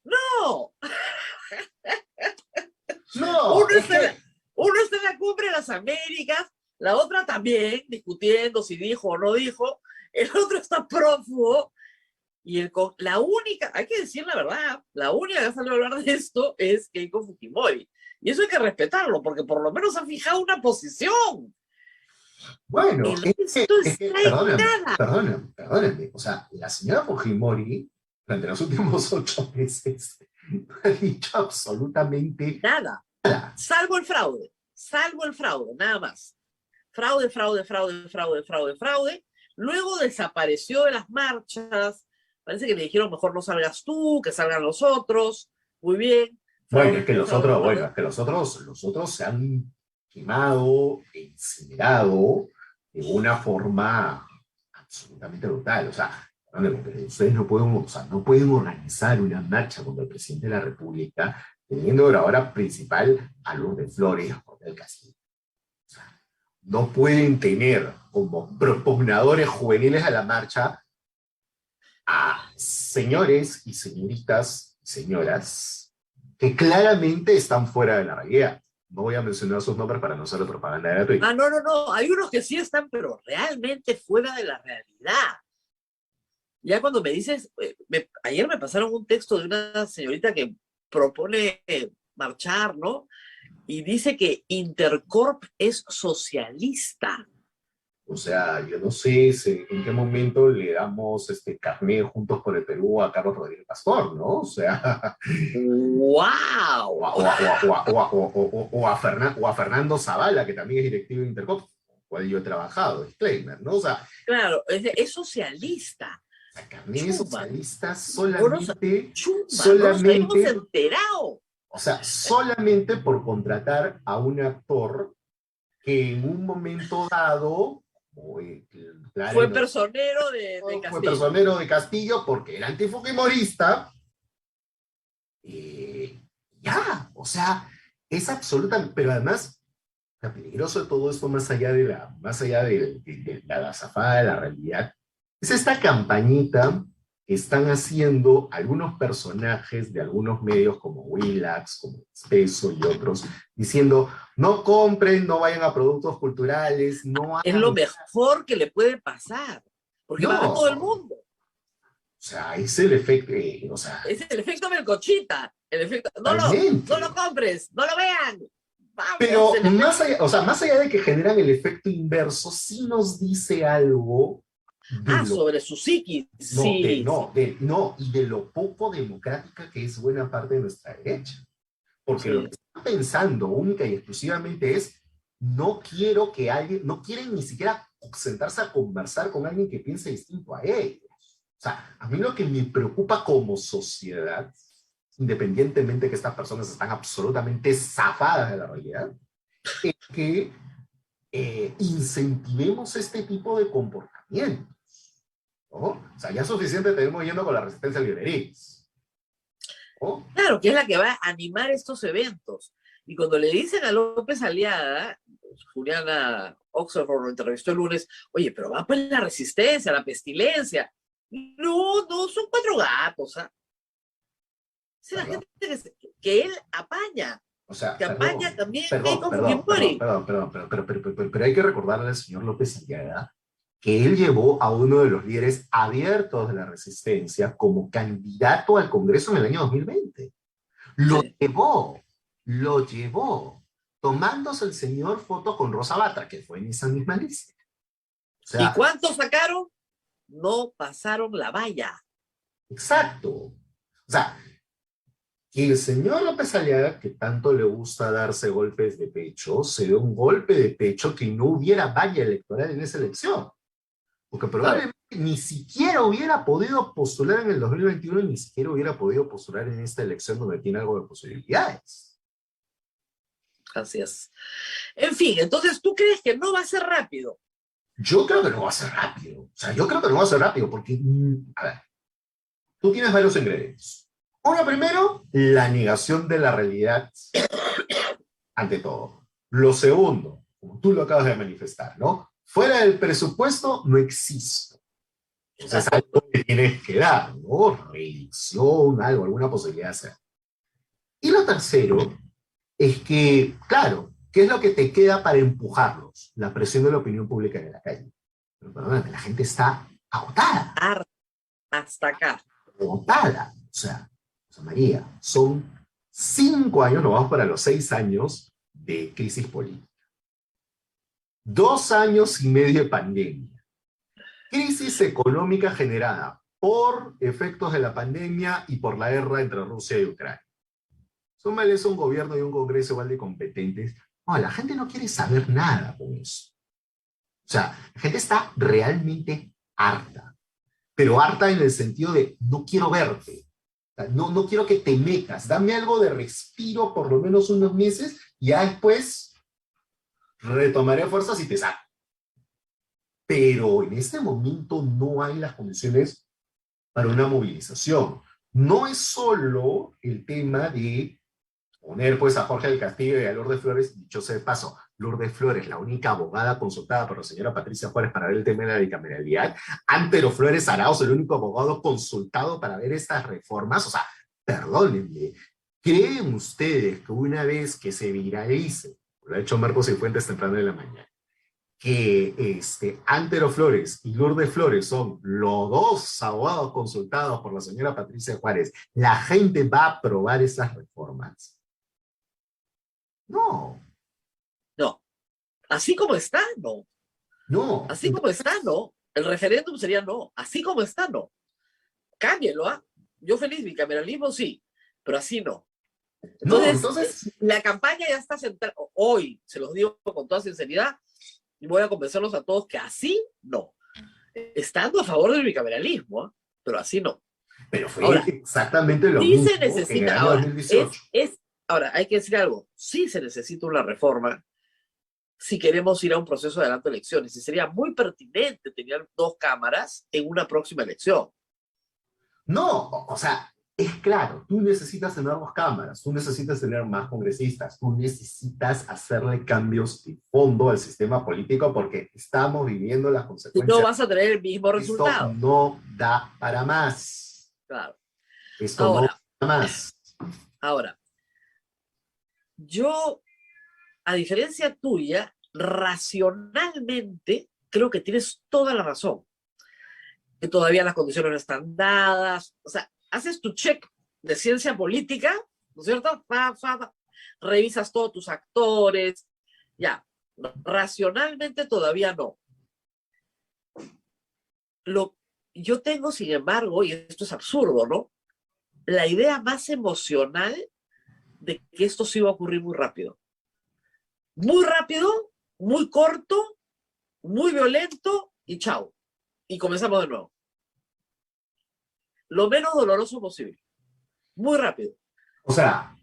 ¡No! No, uno está en la cumbre de las Américas, la otra también, discutiendo si dijo o no dijo, el otro está prófugo. Y la única, hay que decir la verdad, la única que ha salido a hablar de esto es Keiko Fujimori. Y eso hay que respetarlo, porque por lo menos ha fijado una posición. Bueno, perdóname. O sea, la señora Fujimori, durante los últimos 8 meses, no ha dicho absolutamente nada. Salvo el fraude, nada más. Fraude. Luego desapareció de las marchas. Parece que le dijeron, mejor no salgas tú, que salgan los otros. Muy bien. Bueno, es que los otros se han quemado e incinerado de una forma absolutamente brutal. O sea, perdónenme, pero ustedes no pueden, o sea, no pueden organizar una marcha contra el presidente de la República teniendo grabadora principal a Lourdes Flores o del Castillo. O sea, no pueden tener como propugnadores juveniles a la marcha a señores y señoritas, señoras, que claramente están fuera de la realidad. No voy a mencionar sus nombres para no hacerle propaganda gratuita. Ah, no, no, no. Hay unos que sí están, pero realmente fuera de la realidad. Ya cuando me dices, ayer me pasaron un texto de una señorita que propone marchar, ¿no? Y dice que Intercorp es socialista. O sea, yo no sé en qué momento le damos carnet Juntos por el Perú a Carlos Rodríguez Pastor, ¿no? O sea, ¡Wow! o a Fernando Zavala, que también es directivo de Intercorp, con el cual yo he trabajado, disclaimer, ¿no? O sea, claro, es socialista. carnet socialista solamente, solamente, nos hemos enterado. O sea, solamente por contratar a un actor que en un momento dado fue personero de Castillo. Fue personero de Castillo porque era antifujimorista. Ya, o sea, es absolutamente, pero además, lo peligroso de todo esto, más allá de la zafada de la realidad, es esta campañita que están haciendo algunos personajes de algunos medios como Willax, como Espeso y otros, diciendo, no compren, no vayan a productos culturales, no hagan... Es lo mejor que le puede pasar, porque va a todo el mundo. O sea, es el efecto, es el efecto Melcochita, el efecto, no lo compres, no lo vean. Vamos, pero más allá de que generan el efecto inverso, sí nos dice algo sobre su psiquis. Y de lo poco democrática que es buena parte de nuestra derecha. Porque lo que están pensando única y exclusivamente es, no quieren ni siquiera sentarse a conversar con alguien que piense distinto a ellos. O sea, a mí lo que me preocupa como sociedad, independientemente de que estas personas están absolutamente zafadas de la realidad, es que incentivemos este tipo de comportamiento. ¿No? O sea, ya suficiente tenemos yendo con la resistencia librerías. ¿No? Claro, que es la que va a animar estos eventos. Y cuando le dicen a López Aliaga, Juliana Oxford lo entrevistó el lunes, oye, pero va pues la resistencia, la pestilencia. No, son 4 gatos. ¿Ah? Es la gente que él apaña. O sea, que apaña también. Pero hay que recordarle al señor López Aliaga que él llevó a uno de los líderes abiertos de la resistencia como candidato al Congreso en el año 2020. Lo llevó, tomándose el señor foto con Rosa Batra, que fue en esa misma lista. O sea, ¿y cuántos sacaron? No pasaron la valla. Exacto. O sea, que el señor López Aliaga, que tanto le gusta darse golpes de pecho, se dio un golpe de pecho que no hubiera valla electoral en esa elección. Porque probablemente ni siquiera hubiera podido postular en el 2021 y ni siquiera hubiera podido postular en esta elección donde tiene algo de posibilidades. Así es. En fin, entonces, ¿tú crees que no va a ser rápido? Yo creo que no va a ser rápido. O sea, yo creo que no va a ser rápido porque, a ver, tú tienes varios ingredientes. Uno, primero, la negación de la realidad ante todo. Lo segundo, como tú lo acabas de manifestar, ¿no? Fuera del presupuesto no existe. O sea, es algo que tienes que dar, ¿no? Reelección, algo, alguna posibilidad de hacer. Y lo tercero es que, claro, ¿qué es lo que te queda para empujarlos? La presión de la opinión pública en la calle. Pero perdóname, la gente está agotada. Hasta acá. Agotada. O sea, María, son 5 años, nos vamos para los 6 años de crisis política. 2 años y medio de pandemia. Crisis económica generada por efectos de la pandemia y por la guerra entre Rusia y Ucrania. Súmales un gobierno y un congreso igual de competentes. No, la gente no quiere saber nada con eso. O sea, la gente está realmente harta. Pero harta en el sentido de no quiero verte. No quiero que te metas. Dame algo de respiro por lo menos unos meses y ya después retomaré fuerzas y te saco. Pero en este momento no hay las condiciones para una movilización. No es solo el tema de poner pues a Jorge del Castillo y a Lourdes Flores, dicho sea de paso, Lourdes Flores, la única abogada consultada por la señora Patricia Juárez para ver el tema de la bicameralidad, Antero Flores Arauz, el único abogado consultado para ver estas reformas. O sea, perdónenme, ¿creen ustedes que una vez que se viralice, lo ha hecho Marcos Cifuentes temprano en la mañana, que Antero Flores y Lourdes Flores son los dos abogados consultados por la señora Patricia Juárez, la gente va a aprobar esas reformas? No, No. Así como está, no. no. Así como está, no. El referéndum sería no. Así como está, no. Cámbienlo, ¿ah? Yo feliz, bicameralismo sí, pero así no. Entonces, la campaña ya está centrada. Hoy, se los digo con toda sinceridad, y voy a convencerlos a todos que así no. Estando a favor del bicameralismo, ¿eh? Pero así no. Pero fue ahora, exactamente lo sí mismo se necesita, en el año ahora, 2018. Ahora, hay que decir algo. Sí se necesita una reforma si queremos ir a un proceso de adelanto de elecciones. Y sería muy pertinente tener dos cámaras en una próxima elección. No, o sea, es claro, tú necesitas tener dos cámaras, tú necesitas tener más congresistas, tú necesitas hacerle cambios de fondo al sistema político porque estamos viviendo las Si consecuencias. no vas a tener el mismo Esto resultado. no da para más. Claro. Esto no da para más. Ahora, yo, a diferencia tuya, racionalmente creo que tienes toda la razón. Que todavía las condiciones no están dadas. O sea, haces tu check de ciencia política, ¿no es cierto? Revisas todos tus actores. Ya, racionalmente todavía no. Yo tengo, sin embargo, y esto es absurdo, ¿no? La idea más emocional de que esto sí va a ocurrir muy rápido. Muy rápido, muy corto, muy violento y chao. Y comenzamos de nuevo. Lo menos doloroso posible. Muy rápido. O sea,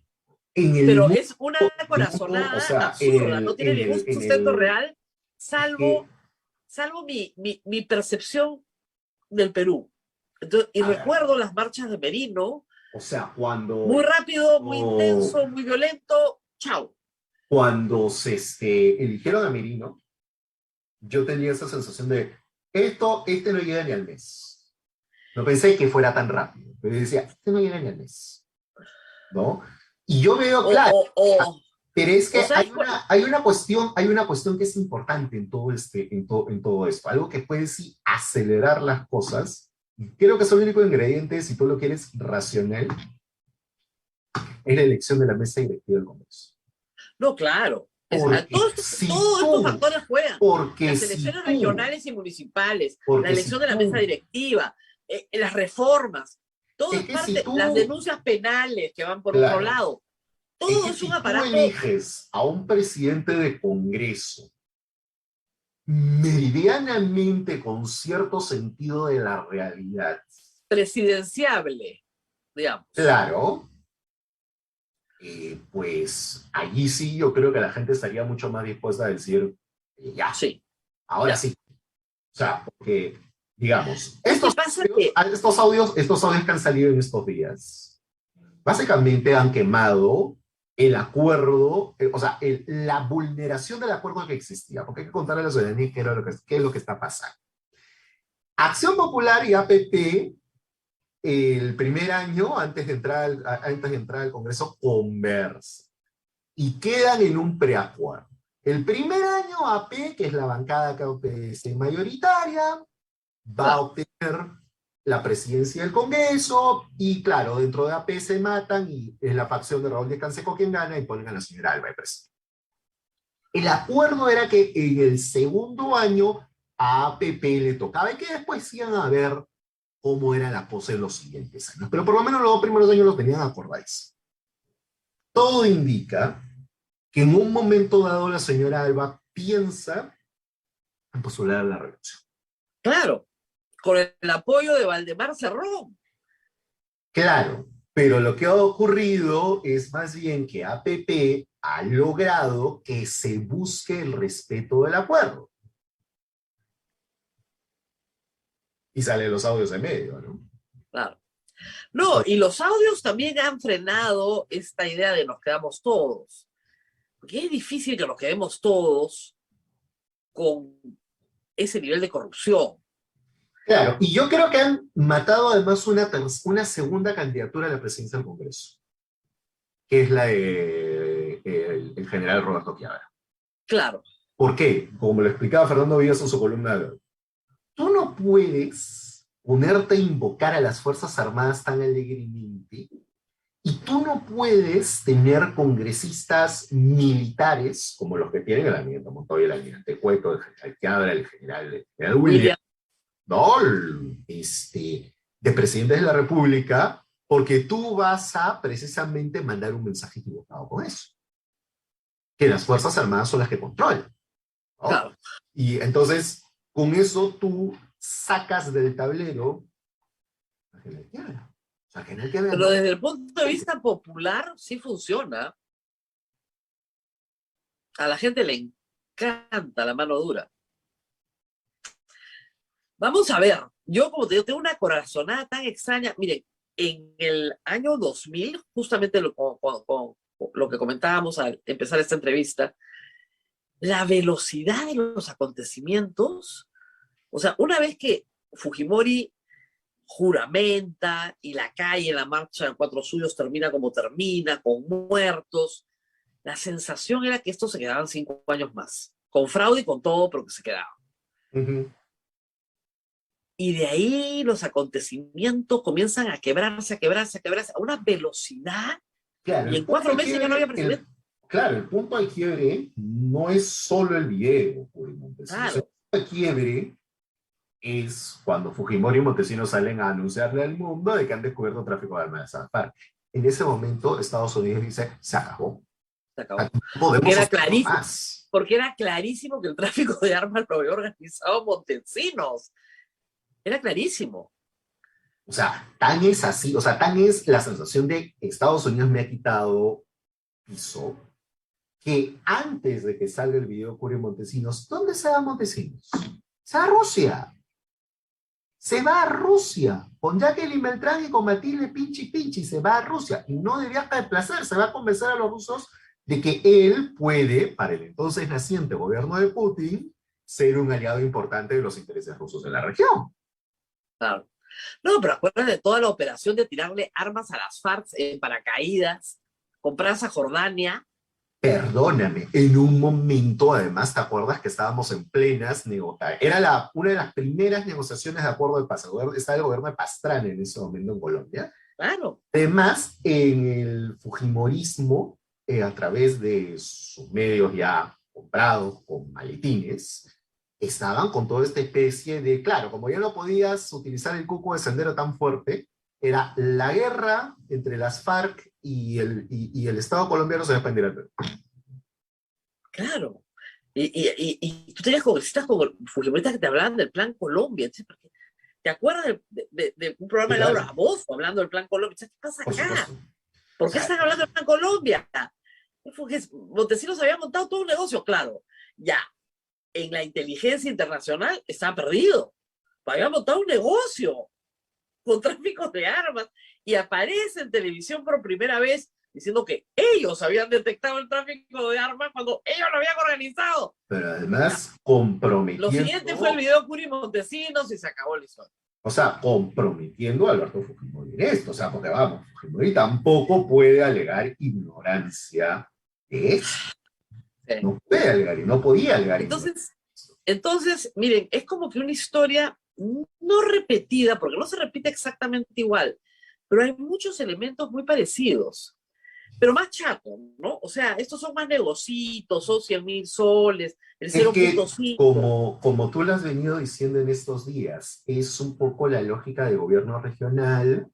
en el pero mundo, es una corazonada o sea, absurda. No tiene ningún sustento real, salvo mi percepción del Perú. Entonces, y recuerdo las marchas de Merino. O sea, cuando... Muy rápido, muy intenso, muy violento. Chao. Cuando se eligieron a Merino, yo tenía esa sensación de, este no llega ni al mes. No pensé que fuera tan rápido, pero decía, este no llega ni al mes. ¿No? Y yo veo, claro, pero es que hay una cuestión que es importante en todo, en todo esto, algo que puede sí acelerar las cosas. Creo que es el único ingrediente, si tú lo quieres racional, es la elección de la mesa directiva del Congreso. No, claro. Todos estos factores juegan. Las elecciones regionales y municipales, la elección de la mesa directiva, las reformas, todo es parte, las denuncias penales que van por otro lado. Todo es un aparato. Si tú eliges a un presidente de Congreso meridianamente con cierto sentido de la realidad. Presidenciable, digamos. Claro. Pues allí sí yo creo que la gente estaría mucho más dispuesta a decir, ya, sí, ahora ya. Sí. O sea, porque, digamos, estos audios que han salido en estos días, básicamente han quemado el acuerdo, o sea, la vulneración del acuerdo que existía, porque hay que contarle a la ciudadanía qué es lo que está pasando. Acción Popular y APP, el primer año, antes de entrar al Congreso, conversan y quedan en un preacuerdo. El primer año, AP, que es la bancada KPS mayoritaria, va a obtener la presidencia del Congreso, y claro, dentro de AP se matan, y es la facción de Raúl de Canseco quien gana, y ponen a la señora Alba de presidente. El acuerdo era que en el segundo año a APP le tocaba, y que después iban a ver cómo era la cosa en los siguientes años. Pero por lo menos los dos primeros años los tenían acordados. Todo indica que en un momento dado la señora Alba piensa en postular a la reelección. Claro, con el apoyo de Valdemar Cerrón. Claro, pero lo que ha ocurrido es más bien que APP ha logrado que se busque el respeto del acuerdo. Y salen los audios en medio, ¿no? Claro. No, y los audios también han frenado esta idea de nos quedamos todos. Porque es difícil que nos quedemos todos con ese nivel de corrupción. Claro, y yo creo que han matado además una segunda candidatura a la presidencia del Congreso, que es la de el general Roberto Chiara. Claro. ¿Por qué? Como lo explicaba Fernando Villas en su columna de hoy, tú no puedes ponerte a invocar a las Fuerzas Armadas tan alegremente y tú no puedes tener congresistas militares como los que tienen el almirante Montoya, el almirante Cueto, el general Chiara, el general William. No, de presidentes de la República, porque tú vas a precisamente mandar un mensaje equivocado con eso. Que las Fuerzas Armadas son las que controlan, ¿no? Claro. Y entonces, con eso tú sacas del tablero a General Chiara. O sea, General Chiara Pero desde el punto de vista popular, sí funciona. A la gente le encanta la mano dura. Vamos a ver, yo como te digo, tengo una corazonada tan extraña. Miren, en el año 2000, justamente con lo que comentábamos al empezar esta entrevista, la velocidad de los acontecimientos, o sea, una vez que Fujimori juramenta y la calle, la marcha de Cuatro Suyos termina como termina, con muertos, la sensación era que estos se quedaban 5 años más, con fraude y con todo, pero que se quedaban. Uh-huh. Y de ahí los acontecimientos comienzan a quebrarse a una velocidad. Claro, Y en 4 meses ya no había presidente. Claro, el punto de quiebre no es solo el video, Claro. El punto de quiebre es cuando Fujimori y Montesinos salen a anunciarle al mundo de que han descubierto tráfico de armas de FARC. En ese momento, Estados Unidos dice, se acabó. Se acabó. Aquí no podemos Era hacer clarísimo, más. porque era clarísimo que el tráfico de armas lo había organizado Montesinos. Era clarísimo. O sea, tan es así, o sea, tan es la sensación de Estados Unidos me ha quitado piso, que antes de que salga el video Curio Montesinos, ¿dónde se va Montesinos? Se va a Rusia. Se va a Rusia. Con Jacqueline Beltrán y con Matilde Pinchi, se va a Rusia. Y no de viaje de placer, se va a convencer a los rusos de que él puede, para el entonces naciente gobierno de Putin, ser un aliado importante de los intereses rusos en la región. Claro. No, pero acuérdate de toda la operación de tirarle armas a las FARC en paracaídas, comprarse a Jordania. Perdóname, en un momento, además, ¿te acuerdas que estábamos en plenas negociaciones? Era una de las primeras negociaciones de acuerdo de paz. Estaba el gobierno de Pastrana en ese momento en Colombia. Claro. Además, en el fujimorismo, a través de sus medios ya comprados con maletines, estaban con toda esta especie de, claro, como ya no podías utilizar el cuco de sendero tan fuerte, era la guerra entre las FARC y el Estado colombiano se dependía del Perú. Claro. Y tú tenías congresistas como fujimoristas que te hablaban del Plan Colombia. ¿Te acuerdas de un programa de Laura Bofo hablando del Plan Colombia? ¿Qué pasa acá? ¿Por qué están hablando del Plan Colombia? Montesinos había montado todo un negocio, claro. Ya, en la inteligencia internacional estaba perdido. Había montado un negocio con tráfico de armas y aparece en televisión por primera vez diciendo que ellos habían detectado el tráfico de armas cuando ellos lo habían organizado. Pero además comprometiendo... Lo siguiente fue el video Curio Montesinos y se acabó la historia. O sea, comprometiendo a Alberto Fujimori en esto. O sea, porque vamos, Fujimori tampoco puede alegar ignorancia de eso. Sí. No puede alegar, no podía alegar. Entonces, miren, es como que una historia no repetida, porque no se repite exactamente igual, pero hay muchos elementos muy parecidos, pero más chato, ¿no? O sea, estos son más negocitos, son 100.000 soles, el 0.5. Como tú lo has venido diciendo en estos días, es un poco la lógica de gobierno regional.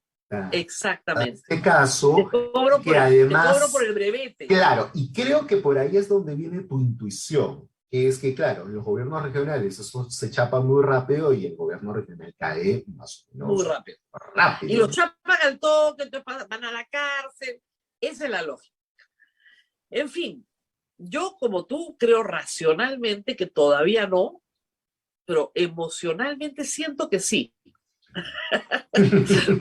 Exactamente. En este caso, te cobro por el brevete. Claro, y creo que por ahí es donde viene tu intuición. Es que, claro, los gobiernos regionales eso se chapa muy rápido y el gobierno regional cae más o menos muy rápido. Y los chapan al toque, entonces van a la cárcel. Esa es la lógica. En fin, yo como tú creo racionalmente que todavía no, pero emocionalmente siento que sí.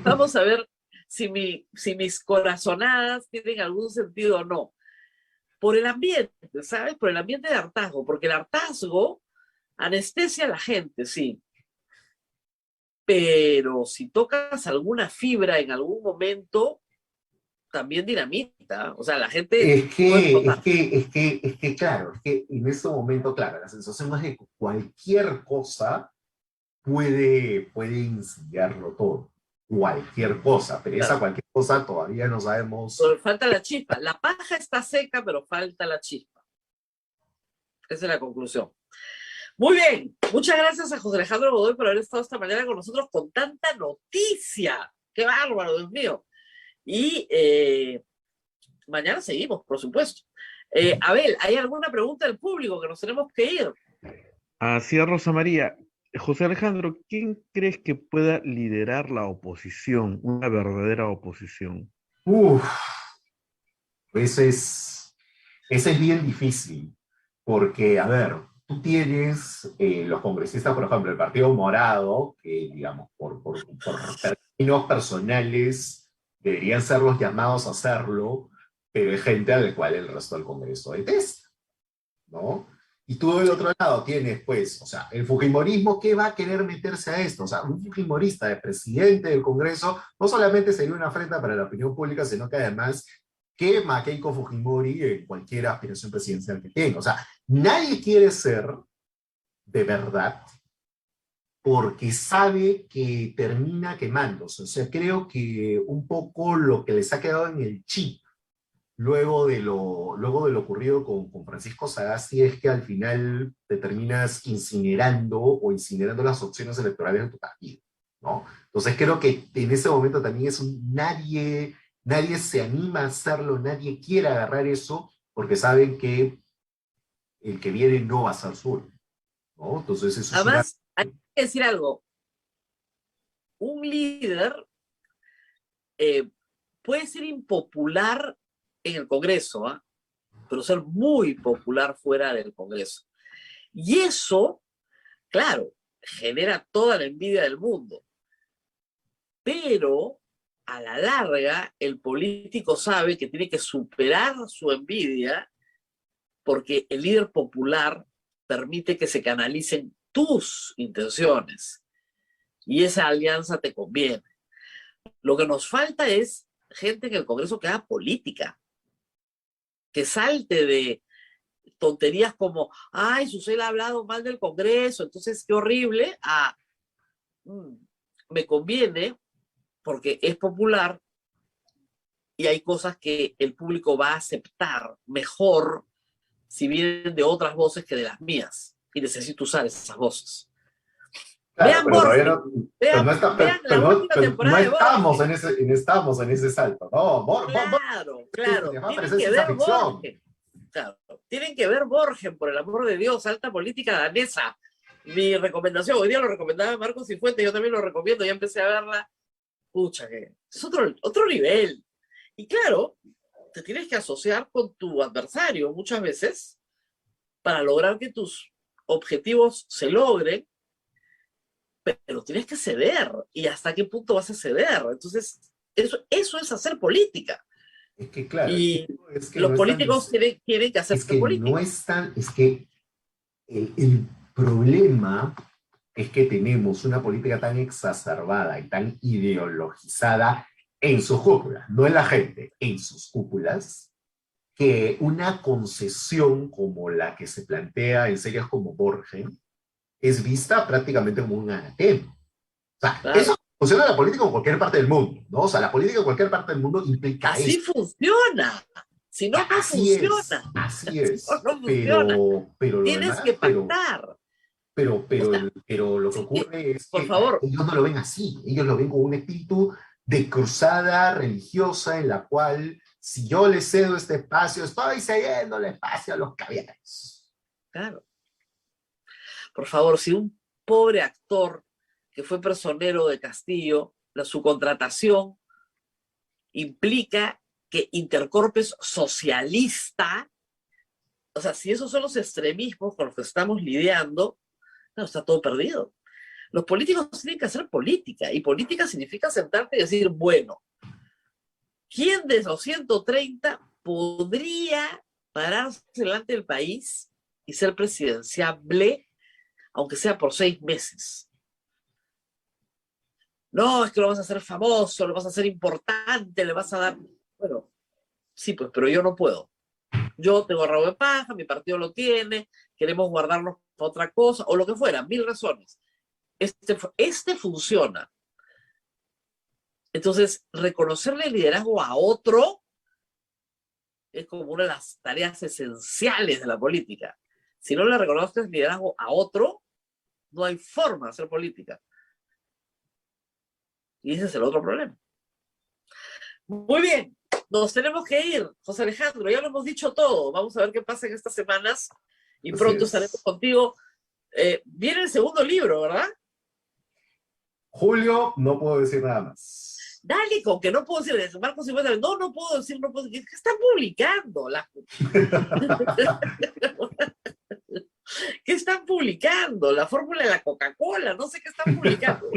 Vamos a ver si mis corazonadas tienen algún sentido o no. Por el ambiente, ¿sabes? Por el ambiente de hartazgo, porque el hartazgo anestesia a la gente, sí. Pero si tocas alguna fibra en algún momento, también dinamita. O sea, la gente puede explotar. Claro, es que en ese momento, claro, la sensación es de que cualquier cosa puede incendiarlo todo. Cualquier cosa, pero esa Claro. cualquier cosa todavía no sabemos. Pero falta la chispa. La paja está seca, pero falta la chispa. Esa es la conclusión. Muy bien. Muchas gracias a José Alejandro Godoy por haber estado esta mañana con nosotros con tanta noticia. ¡Qué bárbaro, Dios mío! Y mañana seguimos, por supuesto. Abel, ¿hay alguna pregunta del público que nos tenemos que ir? Así es, Rosa María. José Alejandro, ¿quién crees que pueda liderar la oposición, una verdadera oposición? Uf, ese es bien difícil, porque, a ver, tú tienes los congresistas, por ejemplo, el Partido Morado, que, digamos, por términos personales deberían ser los llamados a hacerlo, pero hay gente a la cual el resto del Congreso detesta, ¿no? Y tú del otro lado tienes, pues, o sea, el fujimorismo, ¿qué va a querer meterse a esto? O sea, un fujimorista de presidente del Congreso no solamente sería una afrenta para la opinión pública, sino que además quema a Keiko Fujimori en cualquier aspiración presidencial que tenga. O sea, nadie quiere ser, de verdad, porque sabe que termina quemándose. O sea, creo que un poco lo que les ha quedado en el chip luego de lo ocurrido con Francisco Sagasti es que al final te terminas incinerando las opciones electorales de tu partido, ¿no? Entonces creo que en ese momento también nadie se anima a hacerlo, nadie quiere agarrar eso, porque saben que el que viene no va a ser suyo, ¿no? Entonces eso es una... Además, hay que decir algo. Un líder puede ser impopular en el Congreso, ¿eh? Pero ser muy popular fuera del Congreso. Y eso, claro, genera toda la envidia del mundo. Pero a la larga, el político sabe que tiene que superar su envidia porque el líder popular permite que se canalicen tus intenciones. Y esa alianza te conviene. Lo que nos falta es gente en el Congreso que haga política, que salte de tonterías como, ay, Susel ha hablado mal del Congreso, entonces qué horrible, me conviene porque es popular y hay cosas que el público va a aceptar mejor si vienen de otras voces que de las mías. Y necesito usar esas voces. Claro, Vean pero todavía Borgen, vean la última temporada de Borgen. estamos en ese salto, ¿no? Claro, Les va a tienen parecer que ciencia ver ficción. Borgen. Claro, tienen que ver Borgen, por el amor de Dios, alta política danesa. Mi recomendación, hoy día lo recomendaba Marcos Cifuentes, yo también lo recomiendo, ya empecé a verla. Pucha, que es otro nivel. Y claro, te tienes que asociar con tu adversario muchas veces para lograr que tus objetivos se logren, pero tienes que ceder. ¿Y hasta qué punto vas a ceder? Entonces, eso es hacer política. Es que, claro, Y es que los no es tan, políticos tienen que hacer es que no política. es tan, es que el problema es que tenemos una política tan exacerbada y tan ideologizada en sus cúpulas, no en la gente, en sus cúpulas, que una concesión como la que se plantea en series como Borgen es vista prácticamente como un anatema. O sea, Claro. eso funciona en la política en cualquier parte del mundo, ¿no? O sea, la política en cualquier parte del mundo implica Así eso. funciona. Si no, no Así funciona. es, así Si es. no, no funciona. Pero lo Tienes que demás, pactar. O sea, pero lo que sí que, ocurre es por que favor, ellos no lo ven así, ellos lo ven con un espíritu de cruzada religiosa en la cual si yo le cedo este espacio, estoy cediendo el espacio a los caviares. claro. Por favor, si un pobre actor que fue personero de Castillo, su contratación implica que Intercorpes socialista, o sea, si esos son los extremismos con los que estamos lidiando, no, está todo perdido. Los políticos tienen que hacer política, y política significa sentarte y decir, bueno, ¿quién de los 130 podría pararse delante del país y ser presidenciable, aunque sea por 6 meses? No, es que lo vas a hacer famoso, lo vas a hacer importante, le vas a dar... Bueno, sí, pues, pero yo no puedo. Yo tengo rabo de paja, mi partido lo tiene, queremos guardarnos para otra cosa, o lo que fuera, 1000 razones. Este funciona. Entonces, reconocerle el liderazgo a otro es como una de las tareas esenciales de la política. Si no le reconoces el liderazgo a otro, no hay forma de hacer política. Y ese es el otro problema. Muy bien, nos tenemos que ir, José Alejandro, ya lo hemos dicho todo. Vamos a ver qué pasa en estas semanas y pronto estaremos contigo. Viene el segundo libro, ¿verdad? Julio, no puedo decir nada más. Dale, con que no puedo decir, Marcos Silvestre, no puedo decir, no puedo decir, ¿qué están publicando? ¿Qué están publicando? La fórmula de la Coca-Cola, no sé qué están publicando.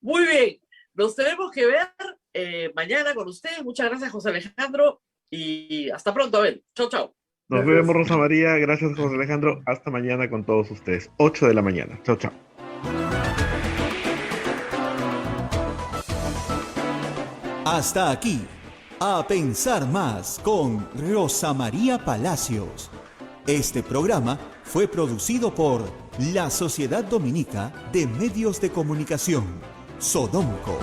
Muy bien, nos tenemos que ver mañana con ustedes. Muchas gracias, José Alejandro, y hasta pronto, Abel. Chau, chau. Nos vemos, Rosa María. Gracias, José Alejandro. Hasta mañana con todos ustedes. 8 de la mañana. Chao, chao. Hasta aquí, A Pensar Más con Rosa María Palacios. Este programa fue producido por la Sociedad Dominica de Medios de Comunicación, Sodomco.